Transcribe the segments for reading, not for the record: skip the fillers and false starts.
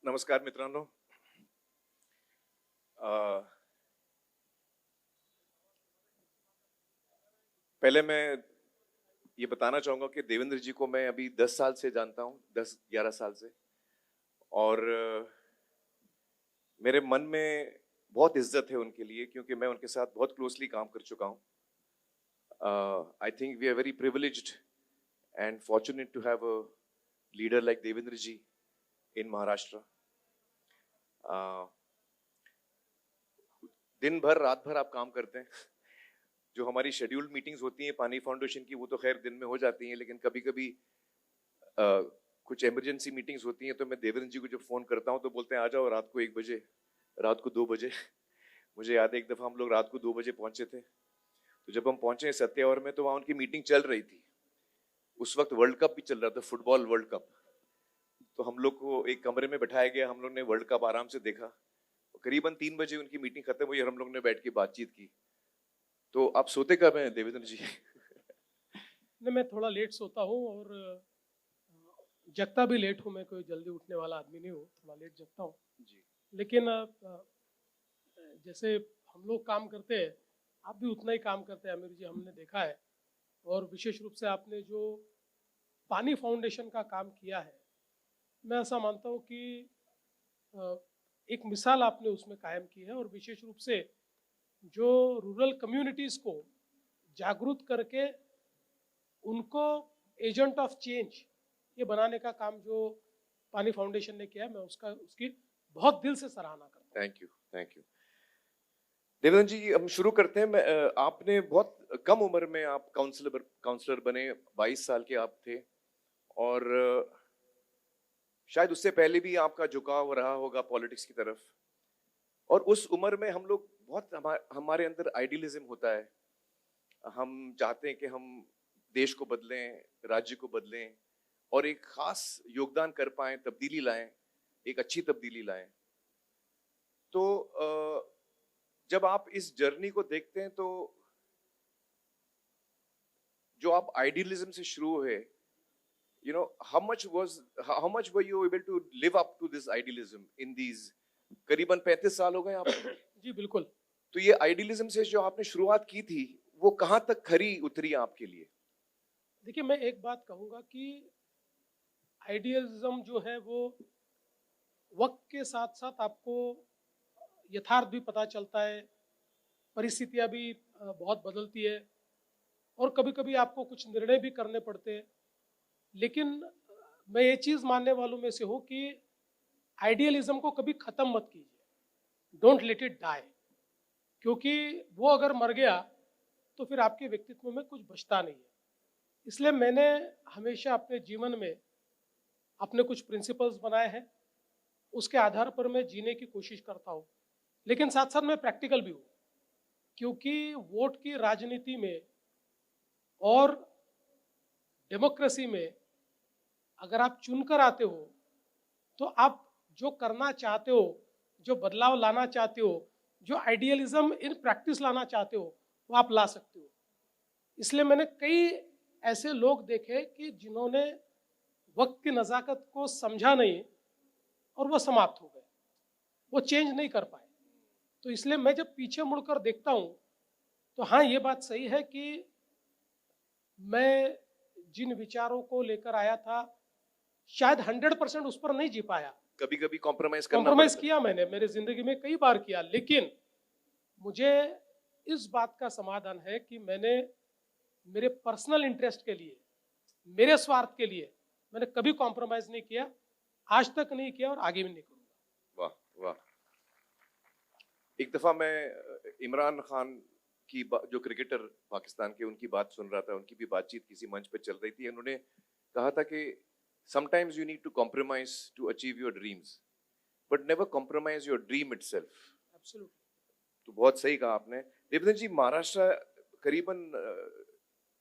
नमस्कार मित्रांनो. पहले मैं ये बताना चाहूंगा कि देवेंद्र जी को मैं अभी 10 साल से जानता हूँ, 10-11 साल से, और मेरे मन में बहुत इज्जत है उनके लिए क्योंकि मैं उनके साथ बहुत क्लोजली काम कर चुका हूँ. I think we are very privileged and fortunate to have a leader like Devendra ji in Maharashtra. दिन भर रात भर आप काम करते हैं. जो हमारी शेड्यूल्ड मीटिंग्स होती हैं पानी फाउंडेशन की, वो तो खैर दिन में हो जाती हैं, लेकिन कभी कभी कुछ इमरजेंसी मीटिंग्स होती हैं तो मैं देवेंद्र जी को जब फोन करता हूँ तो बोलते हैं आ जाओ रात को 1 बजे, रात को 2 बजे. मुझे याद है एक दफा हम लोग रात को 2 बजे पहुंचे थे. तो जब हम पहुंचे सत्यावर में तो वहां उनकी मीटिंग चल रही थी. उस वक्त वर्ल्ड कप भी चल रहा था, फुटबॉल वर्ल्ड कप. तो हम लोग को एक कमरे में बैठाया गया, हम लोग ने वर्ल्ड कप आराम से देखा. करीबन 3 बजे उनकी मीटिंग खत्म हुई और हम लोग ने बैठ के बातचीत की. तो आप सोते कब हैं देवेंद्र जी? नहीं, मैं थोड़ा लेट सोता हूँ और जगता भी लेट हूँ. मैं कोई जल्दी उठने वाला आदमी नहीं हूँ, थोड़ा लेट जगता हूँ जी. लेकिन जैसे हम लोग काम करते हैं, आप भी उतना ही काम करते हैं आमिर जी, हमने देखा है. और विशेष रूप से आपने जो पानी फाउंडेशन का काम किया है, मैं ऐसा मानता हूँ कि एक मिसाल आपने उसमें कायम की है. और विशेष रूप से जो रूरल कम्युनिटीज़ को जागरूक करके उनको एजेंट ऑफ चेंज ये बनाने का काम जो पानी फाउंडेशन ने किया है, मैं उसकी बहुत दिल से सराहना करता हूँ. Thank you, thank you. Devendra ji, हम शुरू करते हैं. आपने बहुत कम उम्र में आप काउंसलर बने, 22 साल के आप थे. और शायद उससे पहले भी आपका झुकाव रहा होगा पॉलिटिक्स की तरफ. और उस उम्र में हम लोग बहुत हमारे अंदर आइडियलिज्म होता है. हम चाहते हैं कि हम देश को बदलें, राज्य को बदलें और एक खास योगदान कर पाएं, तब्दीली लाएं, एक अच्छी तब्दीली लाएं. तो जब आप इस जर्नी को देखते हैं तो जो आप आइडियलिज्म से शुरू हुए, you know, how much were you able to live up to this idealism in these करीबन 35 साल हो गए आपको? जी बिल्कुल. तो ये आइडियलिज्म से जो आपने शुरुआत की थी वो कहां तक खरी उतरी आपके लिए? देखिए, मैं एक बात कहूँगा कि आइडियलिज्म जो है वो वक्त के साथ साथ आपको यथार्थ भी पता चलता है, परिस्थितियाँ भी बहुत बदलती है और कभी कभी आपको कुछ निर्णय भी करने पड़ते हैं. लेकिन मैं ये चीज़ मानने वालों में से हूँ कि आइडियलिज्म को कभी ख़त्म मत कीजिए. Don't let it die. क्योंकि वो अगर मर गया तो फिर आपके व्यक्तित्व में कुछ बचता नहीं है. इसलिए मैंने हमेशा अपने जीवन में अपने कुछ प्रिंसिपल्स बनाए हैं, उसके आधार पर मैं जीने की कोशिश करता हूँ. लेकिन साथ साथ मैं प्रैक्टिकल भी हूँ, क्योंकि वोट की राजनीति में और डेमोक्रेसी में अगर आप चुनकर आते हो तो आप जो करना चाहते हो, जो बदलाव लाना चाहते हो, जो आइडियलिज्म इन प्रैक्टिस लाना चाहते हो, वो आप ला सकते हो. इसलिए मैंने कई ऐसे लोग देखे कि जिन्होंने वक्त की नज़ाकत को समझा नहीं और वो समाप्त हो गए, वो चेंज नहीं कर पाए. तो इसलिए मैं जब पीछे मुड़कर देखता हूँ तो हाँ, ये बात सही है कि मैं जिन विचारों को लेकर आया था शायद 100% उस पर नहीं जी पाया. कभी कभी कॉम्प्रोमाइज किया मैंने, मेरे जिंदगी में कई बार किया. लेकिन मुझे इस बात का समाधान है कि मैंने मेरे पर्सनल इंटरेस्ट के लिए, मेरे स्वार्थ के लिए मैंने कभी कॉम्प्रोमाइज नहीं किया, आज तक नहीं किया और आगे भी नहीं करूंगा. वाह वाह. एक दफा मैं इमरान खान की जो क्रिकेटर पाकिस्तान के, उनकी बात सुन रहा था. उनकी भी बातचीत किसी मंच पे चल रही थी. उन्होंने कहा था कि sometimes you need to compromise to achieve your dreams but never compromise your dream itself. Absolutely. तो बहुत सही कहा आपने. देवेंद्र जी, महाराष्ट्र करीबन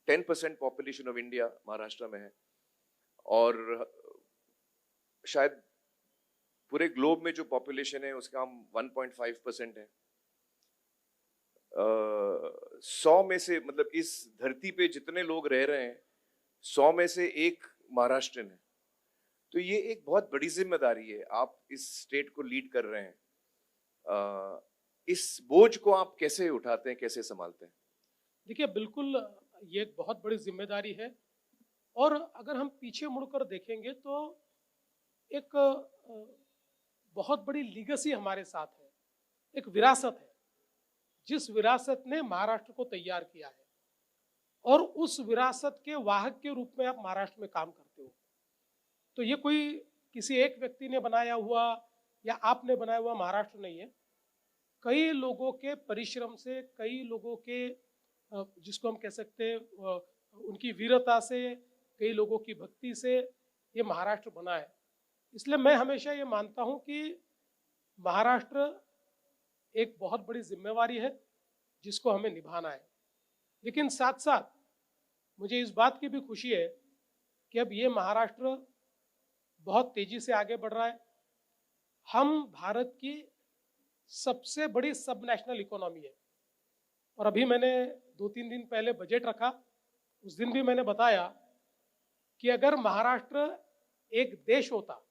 10% पॉपुलेशन ऑफ इंडिया महाराष्ट्र में है और शायद पूरे ग्लोब में जो पॉपुलेशन है उसका हम 1.5% है. 100 में से, मतलब इस धरती पे जितने लोग रह रहे हैं 100 में से एक महाराष्ट्रन है. तो ये एक बहुत बड़ी जिम्मेदारी है, आप इस स्टेट को लीड कर रहे हैं। इस बोझ को आप कैसे उठाते हैं, कैसे संभालते हैं? देखिए, बिल्कुल ये एक बहुत बड़ी जिम्मेदारी है। और अगर हम पीछे मुड़कर देखेंगे तो एक बहुत बड़ी लीगेसी हमारे साथ है, एक विरासत है, जिस विरासत ने महाराष्ट्र को तैयार किया है। और उस विरासत के वाहक के रूप में आप महाराष्ट्र में काम करते हो। तो ये कोई किसी एक व्यक्ति ने बनाया हुआ या आपने बनाया हुआ महाराष्ट्र नहीं है। कई लोगों के परिश्रम से, कई लोगों के जिसको हम कह सकते हैं उनकी वीरता से, कई लोगों की भक्ति से ये महाराष्ट्र बना है। इसलिए मैं हमेशा ये मानता हूँ कि महाराष्ट्र एक बहुत बड़ी जिम्मेवारी है जिसको हमें निभाना है। लेकिन साथ साथ मुझे इस बात की भी खुशी है कि अब ये महाराष्ट्र बहुत तेजी से आगे बढ़ रहा है। हम भारत की सबसे बड़ी सब नेशनल इकोनॉमी है। और अभी मैंने 2-3 दिन पहले बजट रखा, उस दिन भी मैंने बताया कि अगर महाराष्ट्र एक देश होता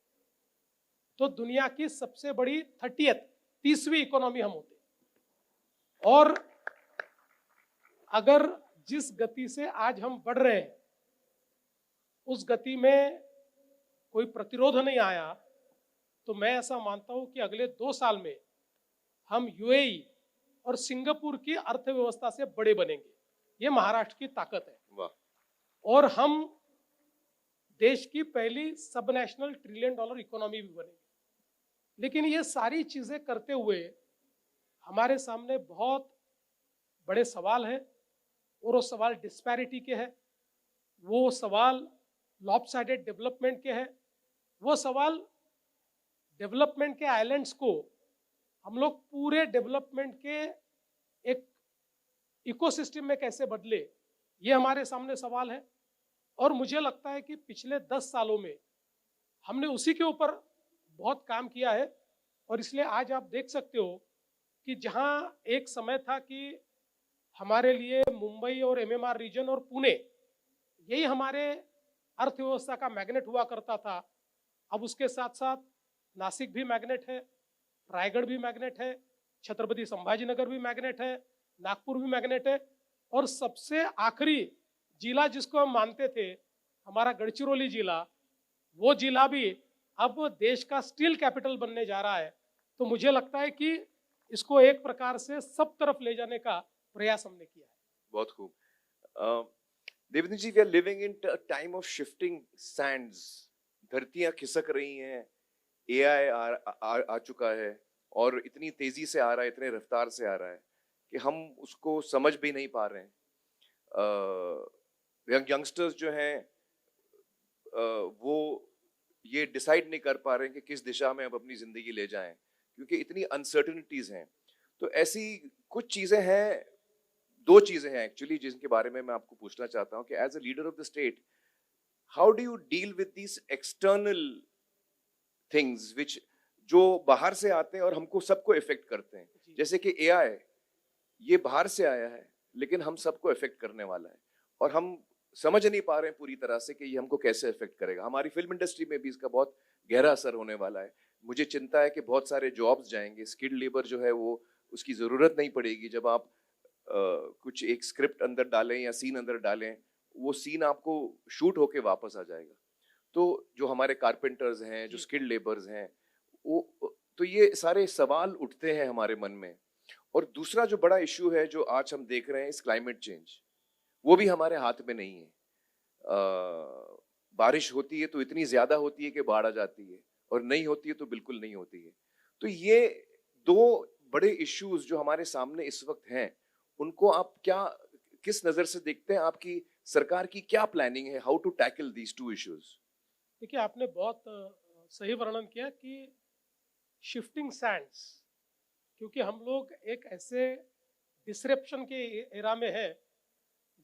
तो दुनिया की सबसे बड़ी 30वीं इकोनॉमी हम होते। और अगर जिस गति से आज हम बढ़ रहे हैं उस गति में कोई प्रतिरोध नहीं आया तो मैं ऐसा मानता हूं कि अगले 2 साल में हम यूएई और सिंगापुर की अर्थव्यवस्था से बड़े बनेंगे। ये महाराष्ट्र की ताकत है। वाह। और हम देश की पहली सब नेशनल $1 ट्रिलियन इकोनॉमी भी बनेंगे। लेकिन ये सारी चीजें करते हुए हमारे सामने बहुत बड़े सवाल हैं। और वो सवाल डिस्पैरिटी के हैं, वो सवाल लॉपसाइडेड डेवलपमेंट के हैं, वो सवाल डेवलपमेंट के आइलैंड्स को हम लोग पूरे डेवलपमेंट के एक इकोसिस्टम में कैसे बदले, ये हमारे सामने सवाल है। और मुझे लगता है कि पिछले 10 सालों में हमने उसी के ऊपर बहुत काम किया है। और इसलिए आज आप देख सकते हो कि जहां एक समय था कि हमारे लिए मुंबई और एमएमआर रीजन और पुणे यही हमारे अर्थव्यवस्था का मैग्नेट हुआ करता था, अब उसके साथ साथ नासिक भी मैग्नेट है, रायगढ़ भी मैग्नेट है, छत्रपति संभाजीनगर भी मैग्नेट है, नागपुर भी मैग्नेट है। और सबसे आखिरी जिला जिसको हम मानते थे, हमारा गढ़चिरौली जिला, वो जिला भी अब देश का स्टील कैपिटल बनने जा रहा है। तो मुझे लगता है कि इसको एक प्रकार से सब तरफ ले जाने का प्रयास हमने किया है। बहुत खूब। Devendra ji, we are living in time of shifting sands. धरतियां खिसक रही हैं, एआई आ चुका है और इतनी तेजी से आ रहा है, इतने रफ्तार से आ रहा है कि हम उसको समझ भी नहीं पा रहे हैं। यंगस्टर्स जो हैं वो ये डिसाइड नहीं कर पा रहे हैं कि किस दिशा में अब अपनी जिंदगी ले जाएं, क्योंकि इतनी अनसर्टेनिटीज हैं। तो ऐसी कुछ चीजें हैं, 2 चीजें हैं एक्चुअली जिनके बारे में मैं आपको पूछना चाहता हूं कि as a leader of the state, how do you deal with this external things which जो बाहर से आते हैं और हमको सबको इफेक्ट करते हैं? जैसे कि एआई, ये बाहर से आया है लेकिन हम सबको इफेक्ट करने वाला है और हम समझ नहीं पा रहे हैं पूरी तरह से कि ये हमको कैसे इफेक्ट करेगा। हमारी फिल्म इंडस्ट्री में भी इसका बहुत गहरा असर होने वाला है। मुझे चिंता है कि बहुत सारे जॉब्स जाएंगे, स्किल्ड लेबर जो है वो उसकी जरूरत नहीं पड़ेगी। जब आप कुछ एक स्क्रिप्ट अंदर डालें या सीन अंदर डालें, वो सीन आपको शूट होके वापस आ जाएगा। तो जो हमारे कारपेंटर्स हैं, जो स्किल्ड लेबर्स हैं, वो तो ये सारे सवाल उठते हैं हमारे मन में। और दूसरा जो बड़ा इश्यू है जो आज हम देख रहे हैं, इस क्लाइमेट चेंज, वो भी हमारे हाथ में नहीं है। बारिश होती है तो इतनी ज्यादा होती है कि बाढ़ आ जाती है, और नहीं होती है तो बिल्कुल नहीं होती है। तो ये 2 बड़े इश्यूज जो हमारे सामने इस वक्त हैं, उनको आप क्या, किस नजर से देखते हैं? आपकी सरकार की क्या प्लानिंग है, how to tackle these 2 issues? देखिए, आपने बहुत सही वर्णन किया कि शिफ्टिंग सैंड्स, क्योंकि हम लोग एक ऐसे डिसरप्शन के एरा में है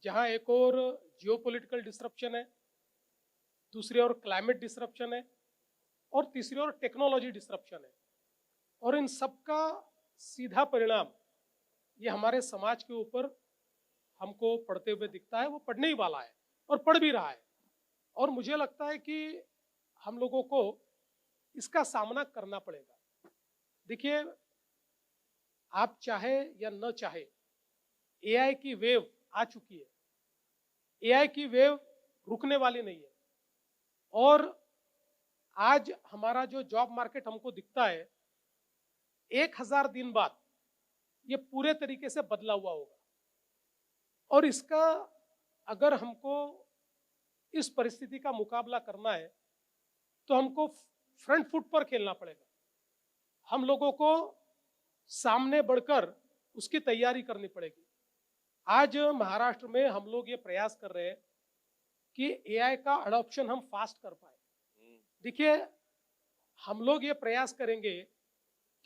जहां एक और जियोपॉलिटिकल डिसरप्शन है, दूसरी ओर क्लाइमेट डिसरप्शन है, और तीसरी ओर टेक्नोलॉजी डिसरप्शन है। और इन सब का सीधा परिणाम ये हमारे समाज के ऊपर हमको पड़ते हुए दिखता है, वो पड़ने ही वाला है और पड़ भी रहा है। और मुझे लगता है कि हम लोगों को इसका सामना करना पड़ेगा। देखिए, आप चाहे या न चाहे, एआई की वेव आ चुकी है। एआई की वेव रुकने वाली नहीं है। और आज हमारा जो जॉब मार्केट हमको दिखता है, 1000 दिन बाद ये पूरे तरीके से बदला हुआ होगा। और इसका अगर हमको इस परिस्थिति का मुकाबला करना है तो हमको फ्रंट फुट पर खेलना पड़ेगा। हम लोगों को सामने बढ़कर उसकी तैयारी करनी पड़ेगी। आज महाराष्ट्र में हम लोग ये प्रयास कर रहे हैं कि एआई का अडॉप्शन हम फास्ट कर पाए। देखिए, हम लोग ये प्रयास करेंगे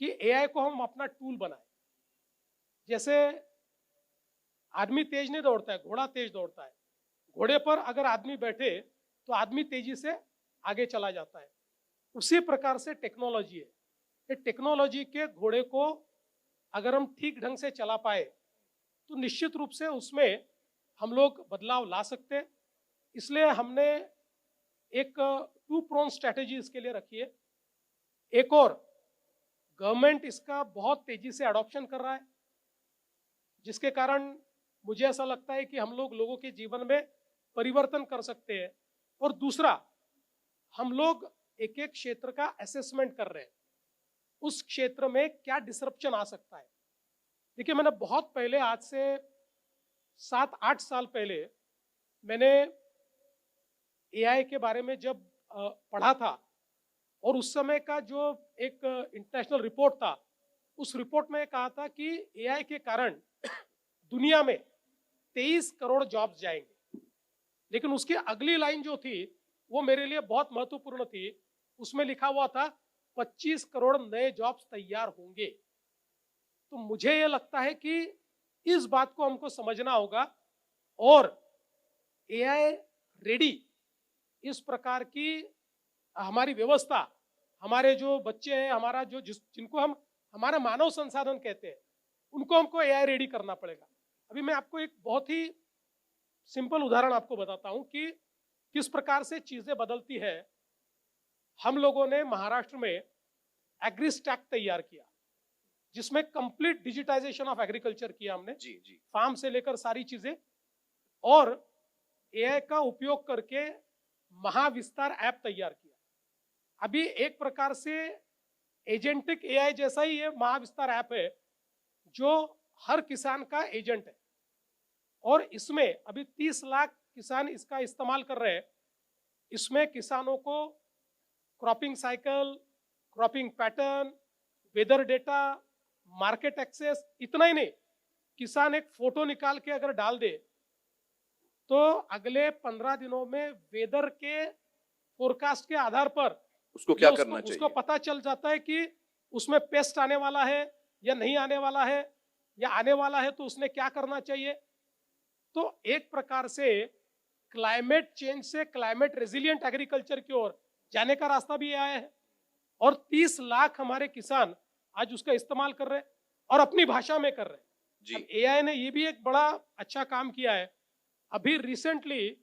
कि एआई को हम अपना टूल बनाए। जैसे आदमी तेज नहीं दौड़ता है, घोड़ा तेज दौड़ता है। घोड़े पर अगर आदमी बैठे तो आदमी तेजी से आगे चला जाता है। उसी प्रकार से टेक्नोलॉजी है। ये टेक्नोलॉजी के घोड़े को अगर हम ठीक ढंग से चला पाए तो निश्चित रूप से उसमें हम लोग बदलाव ला सकते हैं। इसलिए हमने एक 2 प्रोन स्ट्रैटेजी इसके लिए रखी है। एक और, गवर्नमेंट इसका बहुत तेजी से अडॉप्शन कर रहा है, जिसके कारण मुझे ऐसा लगता है कि हम लोगों के जीवन में परिवर्तन कर सकते हैं। और दूसरा, हम लोग एक एक क्षेत्र का असेसमेंट कर रहे हैं, उस क्षेत्र में क्या डिसरप्शन आ सकता है। देखिए, मैंने बहुत पहले, आज से 7-8 साल पहले, मैंने एआई के बारे में जब पढ़ा था, और उस समय का जो एक इंटरनेशनल रिपोर्ट था, उस रिपोर्ट में कहा था कि एआई के कारण दुनिया में 23 करोड़ जॉब्स जाएंगे। लेकिन उसकी अगली लाइन जो थी वो मेरे लिए बहुत महत्वपूर्ण थी। उसमें लिखा हुआ था 25 करोड़ नए जॉब्स तैयार होंगे। तो मुझे ये लगता है कि इस बात को हमको समझना होगा और एआई रेडी इस प्रकार की हमारी व्यवस्था, हमारे जो बच्चे हैं, हमारा जो जिनको हम हमारा मानव संसाधन कहते हैं, उनको हमको एआई रेडी करना पड़ेगा। अभी मैं आपको एक बहुत ही सिंपल उदाहरण आपको बताता हूं कि किस प्रकार से चीजें बदलती है। हम लोगों ने महाराष्ट्र में एग्रीस्टैक तैयार किया, जिसमें कंप्लीट डिजिटाइजेशन ऑफ एग्रीकल्चर किया हमने। जी जी। फार्म से लेकर सारी चीजें, और एआई का उपयोग करके महाविस्तार ऐप तैयार किया। अभी एक प्रकार से एजेंटिक एआई जैसा ही ये महाविस्तार ऐप है, जो हर किसान का एजेंट है। और इसमें अभी 30 लाख किसान इसका इस्तेमाल कर रहे हैं। इसमें किसानों को cropping cycle, cropping pattern, weather data, market access, इतना ही नहीं, किसान एक फोटो निकाल के अगर डाल दे तो अगले 15 दिनों में वेदर के फोरकास्ट के आधार पर उसको क्या करना चाहिए, उसको पता चल जाता है कि उसमें पेस्ट आने वाला है या नहीं आने वाला है, या आने वाला है तो उसने क्या करना चाहिए। तो एक प्रकार से क्लाइमेट चेंज से क्लाइमेट रेजिलिएंट एग्रीकल्चर की ओर जाने का रास्ता भी आया है। और 30 लाख हमारे किसान आज उसका इस्तेमाल कर रहे हैं और अपनी भाषा में कर रहे हैं जी। एआई ने ये भी एक बड़ा अच्छा काम किया है। अभी रिसेंटली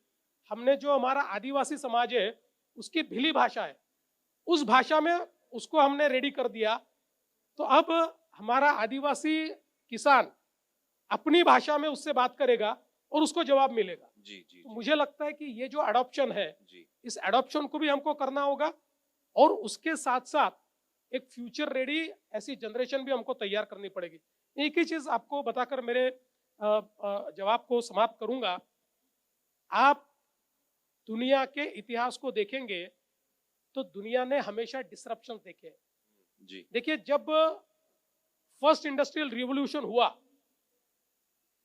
हमने जो हमारा आदिवासी समाज है उसकी भिली भाषा है, उस भाषा में उसको हमने रेडी कर दिया। तो अब हमारा आदिवासी किसान अपनी भाषा में उससे बात करेगा और उसको जवाब मिलेगा। जी जी। तो मुझे लगता है कि ये जो अडॉप्शन है जी, इस अडॉप्शन को भी हमको करना होगा, और उसके साथ साथ एक फ्यूचर रेडी ऐसी जनरेशन भी हमको तैयार करनी पड़ेगी। एक ही चीज आपको बताकर मेरे जवाब को समाप्त करूंगा। आप दुनिया के इतिहास को देखेंगे तो दुनिया ने हमेशा डिसरप्शन देखे जी। देखिए, जब फर्स्ट इंडस्ट्रियल रिवॉल्यूशन हुआ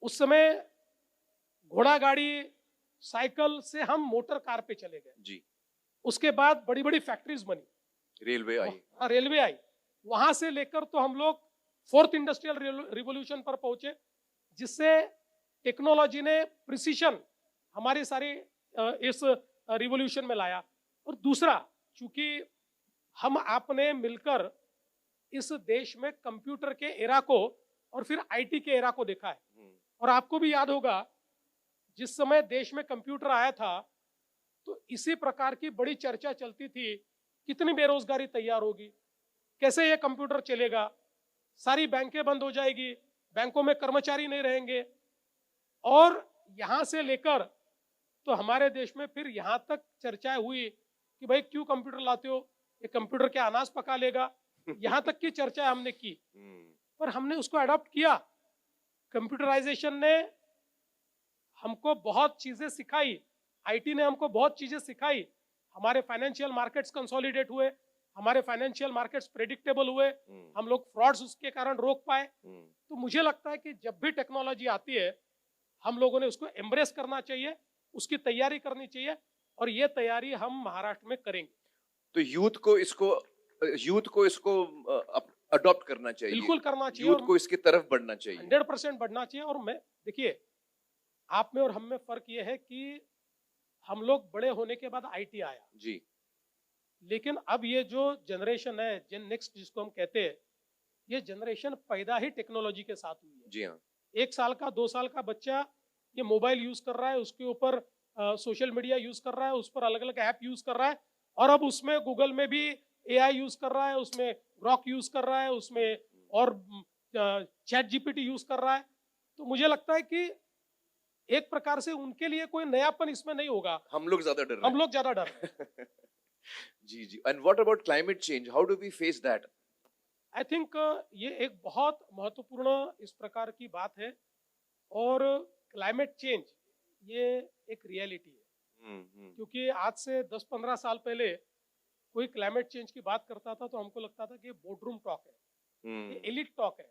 उस समय घोड़ा गाड़ी, साइकिल से हम मोटर कार पे चले गए जी। उसके बाद बड़ी बड़ी फैक्ट्रीज बनी, रेलवे आई, रेलवे आई। वहां से लेकर तो हम लोग फोर्थ इंडस्ट्रियल रिवॉल्यूशन पर पहुंचे, जिससे टेक्नोलॉजी ने प्रिसीशन हमारी सारी इस रिवॉल्यूशन में लाया। और दूसरा, चूंकि हम आपने मिलकर इस देश में कंप्यूटर के एरा को और फिर आईटी के एरा को देखा है। और आपको भी याद होगा जिस समय देश में कंप्यूटर आया था तो इसी प्रकार की बड़ी चर्चा चलती थी, कितनी बेरोजगारी तैयार होगी, कैसे ये कंप्यूटर चलेगा, सारी बैंकें बंद हो जाएगी, बैंकों में कर्मचारी नहीं रहेंगे। और यहां से लेकर तो हमारे देश में फिर यहां तक चर्चाएं हुई कि भाई क्यों कंप्यूटर लाते हो, ये कंप्यूटर क्या अनाज पका लेगा, यहां तक की चर्चा हमने की। पर हमने उसको अडॉप्ट किया। कंप्यूटराइजेशन ने हमको बहुत चीजें सिखाई, आईटी ने हमको बहुत चीजें सिखाई। हमारे फाइनेंशियल मार्केट्स कंसोलिडेट हुए, हमारे फाइनेंशियल मार्केट्स प्रेडिक्टेबल हुए, हम लोग फ्रॉड्स उसके कारण रोक पाए। तो मुझे लगता है कि जब भी टेक्नोलॉजी आती है हम लोगों ने उसको एम्ब्रेस करना चाहिए, उसकी तैयारी करनी चाहिए, और ये तैयारी हम महाराष्ट्र में करेंगे। तो यूथ को इसको अडॉप्ट करना चाहिए, बिल्कुल करना चाहिए, यूथ को इसकी तरफ बढ़ना चाहिए। 100% बढ़ना चाहिए। और मैं देखिए, आप में और हम में फर्क ये है कि हम लोग बड़े होने के बाद आईटी आया जी, लेकिन अब ये जो जनरेशन है, जेन नेक्स्ट जिसको हम कहते हैं, ये जनरेशन पैदा ही टेक्नोलॉजी के साथ हुई है। जी हाँ। 1 साल का 2 साल का बच्चा ये मोबाइल यूज कर रहा है, उसके ऊपर सोशल मीडिया यूज कर रहा है, उस पर अलग अलग ऐप यूज कर रहा है, और अब उसमें गूगल में भी एआई यूज कर रहा है, उसमें ग्रॉक यूज कर रहा है, उसमें और चैट जीपीटी यूज कर रहा है। तो मुझे लगता है कि एक प्रकार से उनके लिए कोई नयापन इसमें नहीं होगा, हम लोग ज्यादा डर रहे हम लोग ज्यादा डर रहे हैं। जी जी। And what about climate change, how do we face that? I think ये एक बहुत महत्वपूर्ण इस प्रकार की बात है। और क्लाइमेट चेंज ये एक रियलिटी है, क्योंकि आज से 10-15 साल पहले कोई क्लाइमेट चेंज की बात करता था तो हमको लगता था कि बोर्डरूम टॉक है, ये एलिट टॉक है।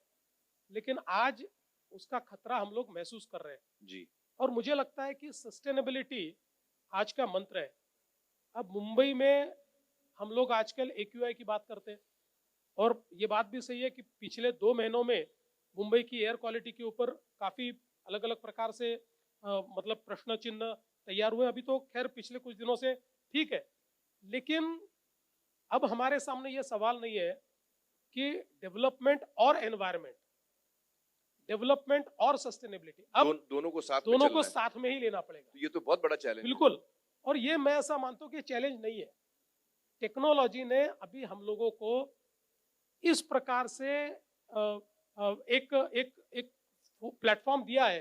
लेकिन आज उसका खतरा हम लोग महसूस कर रहे हैं जी। और मुझे लगता है कि सस्टेनेबिलिटी आज का मंत्र है। अब मुंबई में हम लोग आजकल एक्यूआई की बात करते हैं, और ये बात भी सही है कि पिछले 2 महीनों में मुंबई की एयर क्वालिटी के ऊपर काफी अलग अलग प्रकार से मतलब प्रश्न चिन्ह तैयार हुए। अभी तो खैर पिछले कुछ दिनों से ठीक है, लेकिन अब हमारे सामने ये सवाल नहीं है कि डेवलपमेंट और एनवायरमेंट, डेवलपमेंट और सस्टेनेबिलिटी, अब दोनों को साथ में दोनों चलना को है। साथ में ही लेना पड़ेगा। तो ये तो बहुत बड़ा चैलेंज है। बिल्कुल। और ये मैं ऐसा मानता हूँ कि चैलेंज नहीं है। टेक्नोलॉजी ने अभी हम लोगों को इस प्रकार से एक एक एक प्लेटफॉर्म दिया है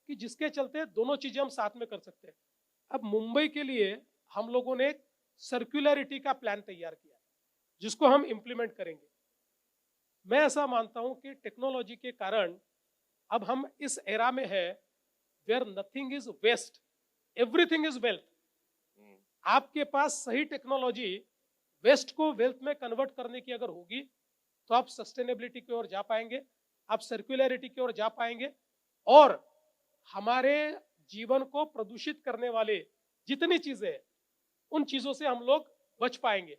कि जिसके चलते दोनों चीजें हम साथ में कर सकते हैं। अब मुंबई के लिए हम लोगों ने एक सर्कुलरिटी का प्लान तैयार किया है जिसको हम इम्प्लीमेंट करेंगे। मैं ऐसा मानता हूं कि टेक्नोलॉजी के कारण अब हम इस एरा में है where nothing is waste, everything is wealth. आपके पास सही टेक्नोलॉजी वेस्ट को वेल्थ में कन्वर्ट करने की अगर होगी तो आप सस्टेनेबिलिटी की ओर जा पाएंगे, आप सर्कुलरिटी की ओर जा पाएंगे, और हमारे जीवन को प्रदूषित करने वाले जितनी चीजें हैं उन चीजों से हम लोग बच पाएंगे।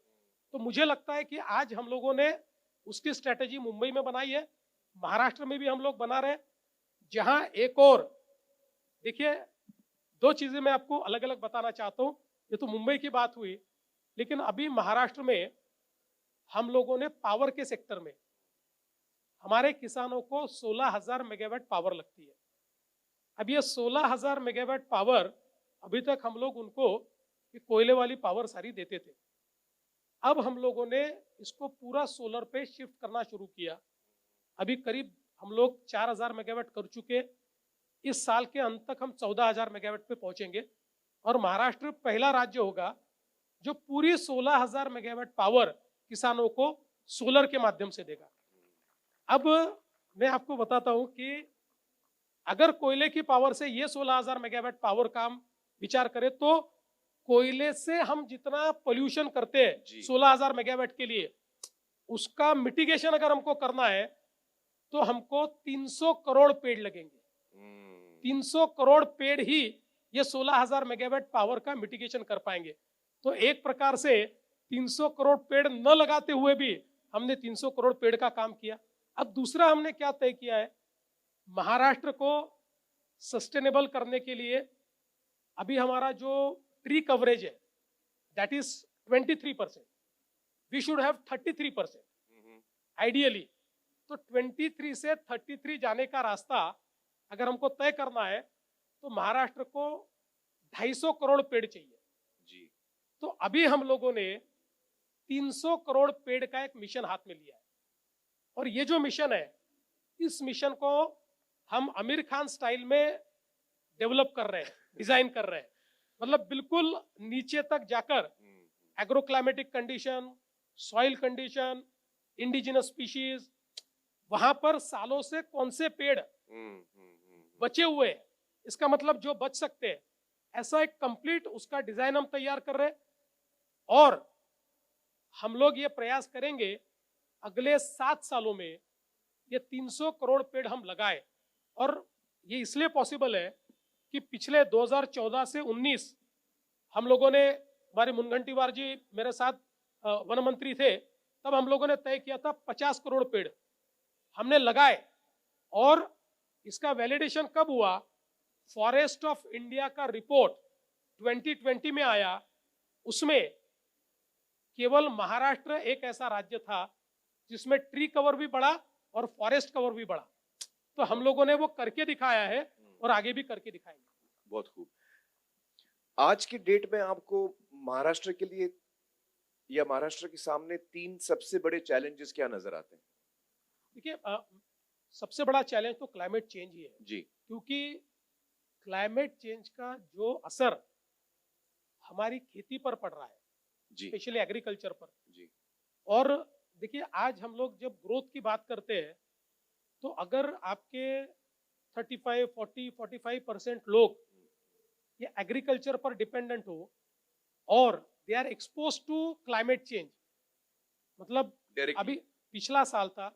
तो मुझे लगता है कि आज हम लोगों ने उसकी स्ट्रेटेजी मुंबई में बनाई है, महाराष्ट्र में भी हम लोग बना रहे हैं। जहां एक और देखिए, 2 चीजें मैं आपको अलग अलग बताना चाहता हूं। ये तो मुंबई की बात हुई, लेकिन अभी महाराष्ट्र में हम लोगों ने पावर के सेक्टर में हमारे किसानों को 16,000 मेगावाट पावर लगती है। अब ये 16,000 मेगावाट पावर, अभी तक हम लोग उनको ये कोयले वाली पावर सारी देते थे। अब हम लोगों ने इसको पूरा सोलर पे शिफ्ट करना शुरू किया। अभी करीब हम लोग 4,000 मेगावाट कर चुके। इस साल के अंत तक हम 14,000 मेगावाट पे पहुंचेंगे, और महाराष्ट्र पहला राज्य होगा जो पूरी 16,000 मेगावाट पावर किसानों को सोलर के माध्यम से देगा। अब मैं आपको बताता हूं कि अगर कोयले की पावर से ये 16,000 मेगावाट पावर का हम विचार करें तो कोयले से हम जितना पोल्यूशन करते हैं 16,000 मेगावाट के लिए, उसका मिटिगेशन अगर हमको करना है तो हमको 300 करोड़ पेड़ लगेंगे। 300 करोड़ पेड़ ही ये 16,000 मेगावाट पावर का मिटिगेशन कर पाएंगे। तो एक प्रकार से 300 करोड़ पेड़ न लगाते हुए भी हमने 300 करोड़ पेड़ का काम किया। अब दूसरा हमने क्या तय किया है, महाराष्ट्र को सस्टेनेबल करने के लिए अभी हमारा जो ट्री कवरेज है that is 23%, we should have 33% ideally. तो 23 से 33 जाने का रास्ता अगर हमको तय करना है तो महाराष्ट्र को 250 करोड़ पेड़ चाहिए। जी। तो अभी हम लोगों ने 300 करोड़ पेड़ का एक मिशन हाथ में लिया है, और ये जो मिशन है, इस मिशन को हम आमिर खान स्टाइल में डेवलप कर रहे हैं, डिजाइन कर रहे हैं। मतलब बिल्कुल नीचे तक जाकर agroclimatic condition, soil condition, indigenous species, वहां पर सालों से कौन से पेड़ बचे हुए हैं, इसका मतलब जो बच सकते हैं, ऐसा एक कंप्लीट उसका डिजाइन हम तैयार कर रहे हैं। और हम लोग ये प्रयास करेंगे अगले 7 सालों में ये 300 करोड़ पेड़ हम लगाए। और ये इसलिए पॉसिबल है कि पिछले 2014 से 19 हम लोगों ने, हमारे मुनगंटीवार जी मेरे साथ वन मंत्री थे, तब हम लोगों ने तय किया था 50 करोड़ पेड़ हमने लगाए। और इसका वैलिडेशन कब हुआ? फॉरेस्ट ऑफ इंडिया का रिपोर्ट 2020 में आया, उसमें केवल महाराष्ट्र एक ऐसा राज्य था जिसमें ट्री कवर भी बढ़ा और फॉरेस्ट कवर भी बढ़ा। तो हम लोगों ने वो करके दिखाया है और आगे भी करके दिखाएंगे। बहुत खूब। आज की डेट में आपको महाराष्ट्र के लिए या महाराष्ट्र के सामने 3 सबसे बड़े चैलेंजेस क्या नजर आते हैं? देखिए, सबसे बड़ा चैलेंज तो क्लाइमेट चेंज ही है जी। क्योंकि क्लाइमेट चेंज का जो असर हमारी खेती पर पड़ रहा है, जी। स्पेशली एग्रीकल्चर पर। जी। और देखिए, आज हम लोग जब ग्रोथ की बात करते हैं, तो अगर आपके 35, 40, 45% लोग ये एग्रीकल्चर पर डिपेंडेंट हो और they are expose to climate change, मतलब अभी पिछला साल था,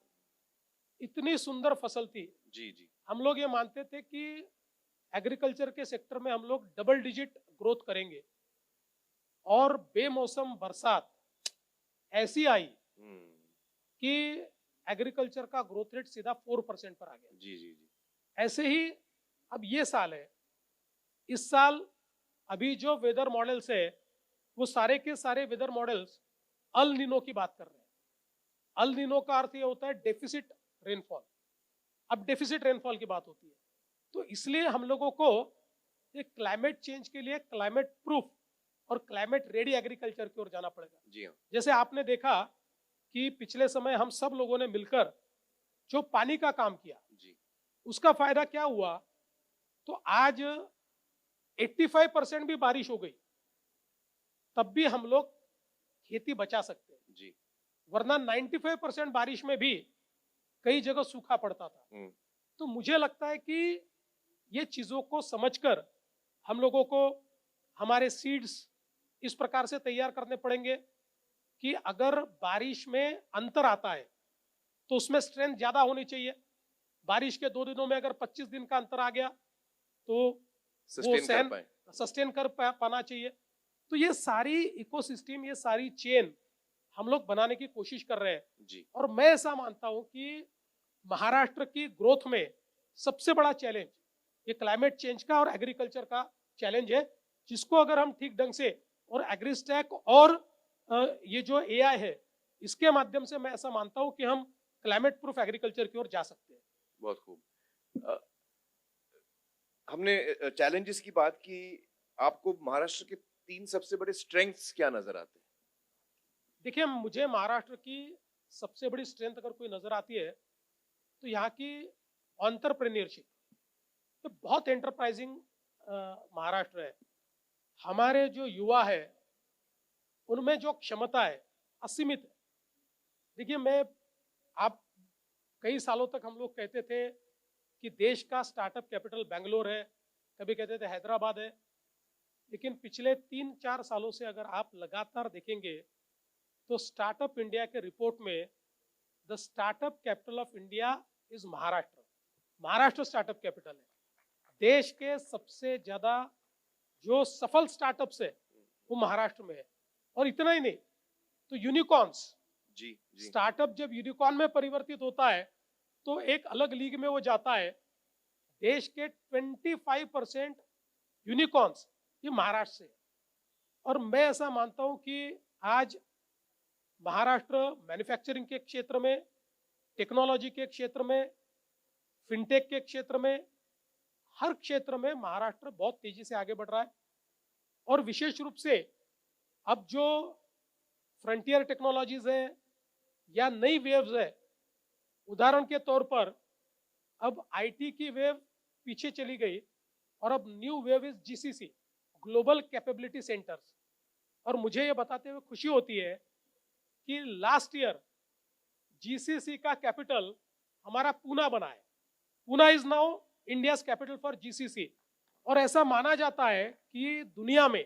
इतनी सुंदर फसल थी। जी जी। हम लोग ये मानते थे कि एग्रीकल्चर के सेक्टर में हम लोग डबल डिजिट ग्रोथ करेंगे, और बेमौसम बरसात ऐसी आई कि एग्रीकल्चर का ग्रोथ रेट सीधा 4% पर आ गया। जी जी जी। ऐसे ही अब ये साल है, इस साल अभी जो वेदर मॉडल्स है, वो सारे के सारे वेदर मॉडल्स अल नीनो की बात कर रहे हैं। अल नीनो का अर्थ ये होता है डेफिसिट रेनफॉल। अब डेफिसिट रेनफॉल की बात होती है, तो इसलिए हम लोगों को एक क्लाइमेट चेंज के लिए क्लाइमेट प्रूफ और क्लाइमेट रेडी एग्रीकल्चर की ओर जाना पड़ेगा। जी हाँ। जैसे आपने देखा कि पिछले समय हम सब लोगों ने मिलकर जो पानी का काम किया, जी। उसका फायदा क्या हुआ? तो आज 85% भी बारिश हो गई, तब भी हम लोग खेती बचा सकते हैं। जी। वरना 95% बारिश में भी कई जगह सूखा पड़ता था। तो मुझे लगता है कि ये चीजों को समझकर हम लोगों को हमारे सीड्स इस प्रकार से तैयार करने पड़ेंगे कि अगर बारिश में अंतर आता है तो उसमें स्ट्रेंथ ज्यादा होनी चाहिए। बारिश के 2 दिनों में अगर 25 दिन का अंतर आ गया तो वो सस्टेन कर पाना चाहिए। तो ये सारी इकोसिस्टम, ये सारी चेन हम लोग बनाने की कोशिश कर रहे हैं जी। और मैं ऐसा मानता हूं कि महाराष्ट्र की ग्रोथ में सबसे बड़ा चैलेंज ये क्लाइमेट चेंज का और एग्रीकल्चर का चैलेंज है, जिसको अगर हम ठीक ढंग से और एग्रीस्टैक और ये जो एआई है, इसके माध्यम से मैं ऐसा मानता हूं कि हम क्लाइमेट प्रूफ एग्रीकल्चर की ओर जा सकते हैं। बहुत खूब। हमने चैलेंजेस की बात की, आपको महाराष्ट्र के 3 सबसे बड़े स्ट्रेंथ्स क्या नजर आते हैं? देखिए, मुझे महाराष्ट्र की सबसे बड़ी स्ट्रेंथ अगर कोई नजर आती है तो यहाँ की एंटरप्रेन्योरशिप। तो बहुत एंटरप्राइजिंग महाराष्ट्र है। हमारे जो युवा है उनमें जो क्षमता है असीमित है। देखिए, आप कई सालों तक हम लोग कहते थे कि देश का स्टार्टअप कैपिटल बेंगलोर है, कभी कहते थे हैदराबाद है, लेकिन पिछले 3-4 सालों से अगर आप लगातार देखेंगे तो स्टार्टअप इंडिया के रिपोर्ट में the startup capital of India is Maharashtra. Maharashtra startup capital है। देश के सबसे ज्यादा जो सफल स्टार्टअप्स है वो महाराष्ट्र में है। और इतना ही नहीं, तो यूनिकॉर्न्स, जी, जी। स्टार्टअप जब यूनिकॉर्न में परिवर्तित होता है तो एक अलग लीग में वो जाता है। देश के 25% यूनिकॉर्न्स ये महाराष्ट्र से है। और मैं ऐसा मानता हूं कि आज महाराष्ट्र मैन्युफैक्चरिंग के क्षेत्र में, टेक्नोलॉजी के क्षेत्र में, फिनटेक के क्षेत्र में, हर क्षेत्र में महाराष्ट्र बहुत तेजी से आगे बढ़ रहा है। और विशेष रूप से अब जो फ्रंटियर टेक्नोलॉजीज है या नई वेव्स है, उदाहरण के तौर पर अब आईटी की वेव पीछे चली गई और अब new wave is GCC, global capability centres. और मुझे ये बताते हुए खुशी होती है कि लास्ट ईयर जीसीसी का कैपिटल हमारा पूना बना है। Poona is now India's capital for GCC. और ऐसा माना जाता है कि दुनिया में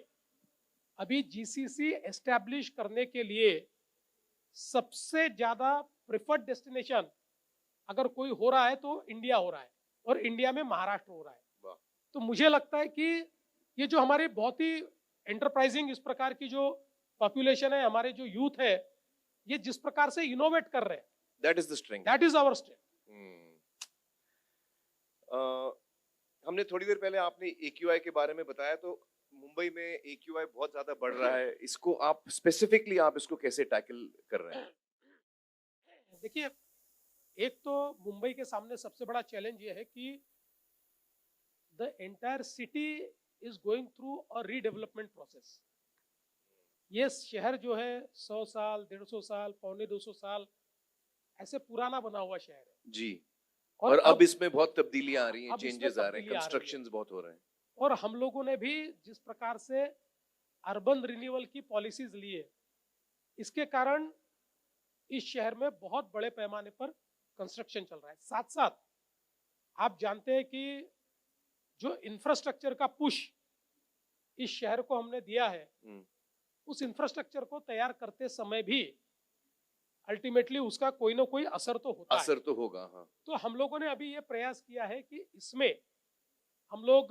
अभी जीसीसी एस्टैब्लिश करने के लिए सबसे ज्यादा प्रेफर्ड डेस्टिनेशन अगर कोई हो रहा है तो इंडिया हो रहा है, और इंडिया में महाराष्ट्र हो रहा है। वाह। तो मुझे लगता है कि ये जो हमारी बहुत ही एंटरप्राइजिंग इस प्रकार की जो पॉपुलेशन है, हमारे जो यूथ है, ये जिस प्रकार से इनोवेट कर रहे हैं, that is the strength. That is our strength. हमने थोड़ी देर पहले आपने AQI के बारे में बताया, तो मुंबई में AQI बहुत ज्यादा बढ़ रहा है, इसको आप स्पेसिफिकली आप इसको कैसे टैकल कर रहे हैं? देखिए, एक तो मुंबई के सामने सबसे बड़ा चैलेंज ये है कि the entire city is going through a redevelopment process. ये शहर जो है 100 साल, 150 साल, 250 साल ऐसे पुराना बना हुआ शहर है जी। और अब इसमें बहुत तब्दीलियां आ रही हैं, अब इसमें चेंजेस आ रहे हैं, तब्दीलियां आ रही हैं। कंस्ट्रक्शंस बहुत हो रहे हैं। और हम लोगों ने भी जिस प्रकार से अर्बन रिन्यूअल की पॉलिसीज ली है, इसके कारण इस शहर में बहुत बड़े पैमाने पर कंस्ट्रक्शन चल रहा है। साथ साथ आप जानते हैं कि जो इंफ्रास्ट्रक्चर का पुश इस शहर को हमने दिया है, उस इंफ्रास्ट्रक्चर को तैयार करते समय भी अल्टीमेटली उसका कोई ना कोई असर तो होता है। असर तो होगा, हाँ। तो हम लोगों ने अभी ये प्रयास किया है कि इसमें हम लोग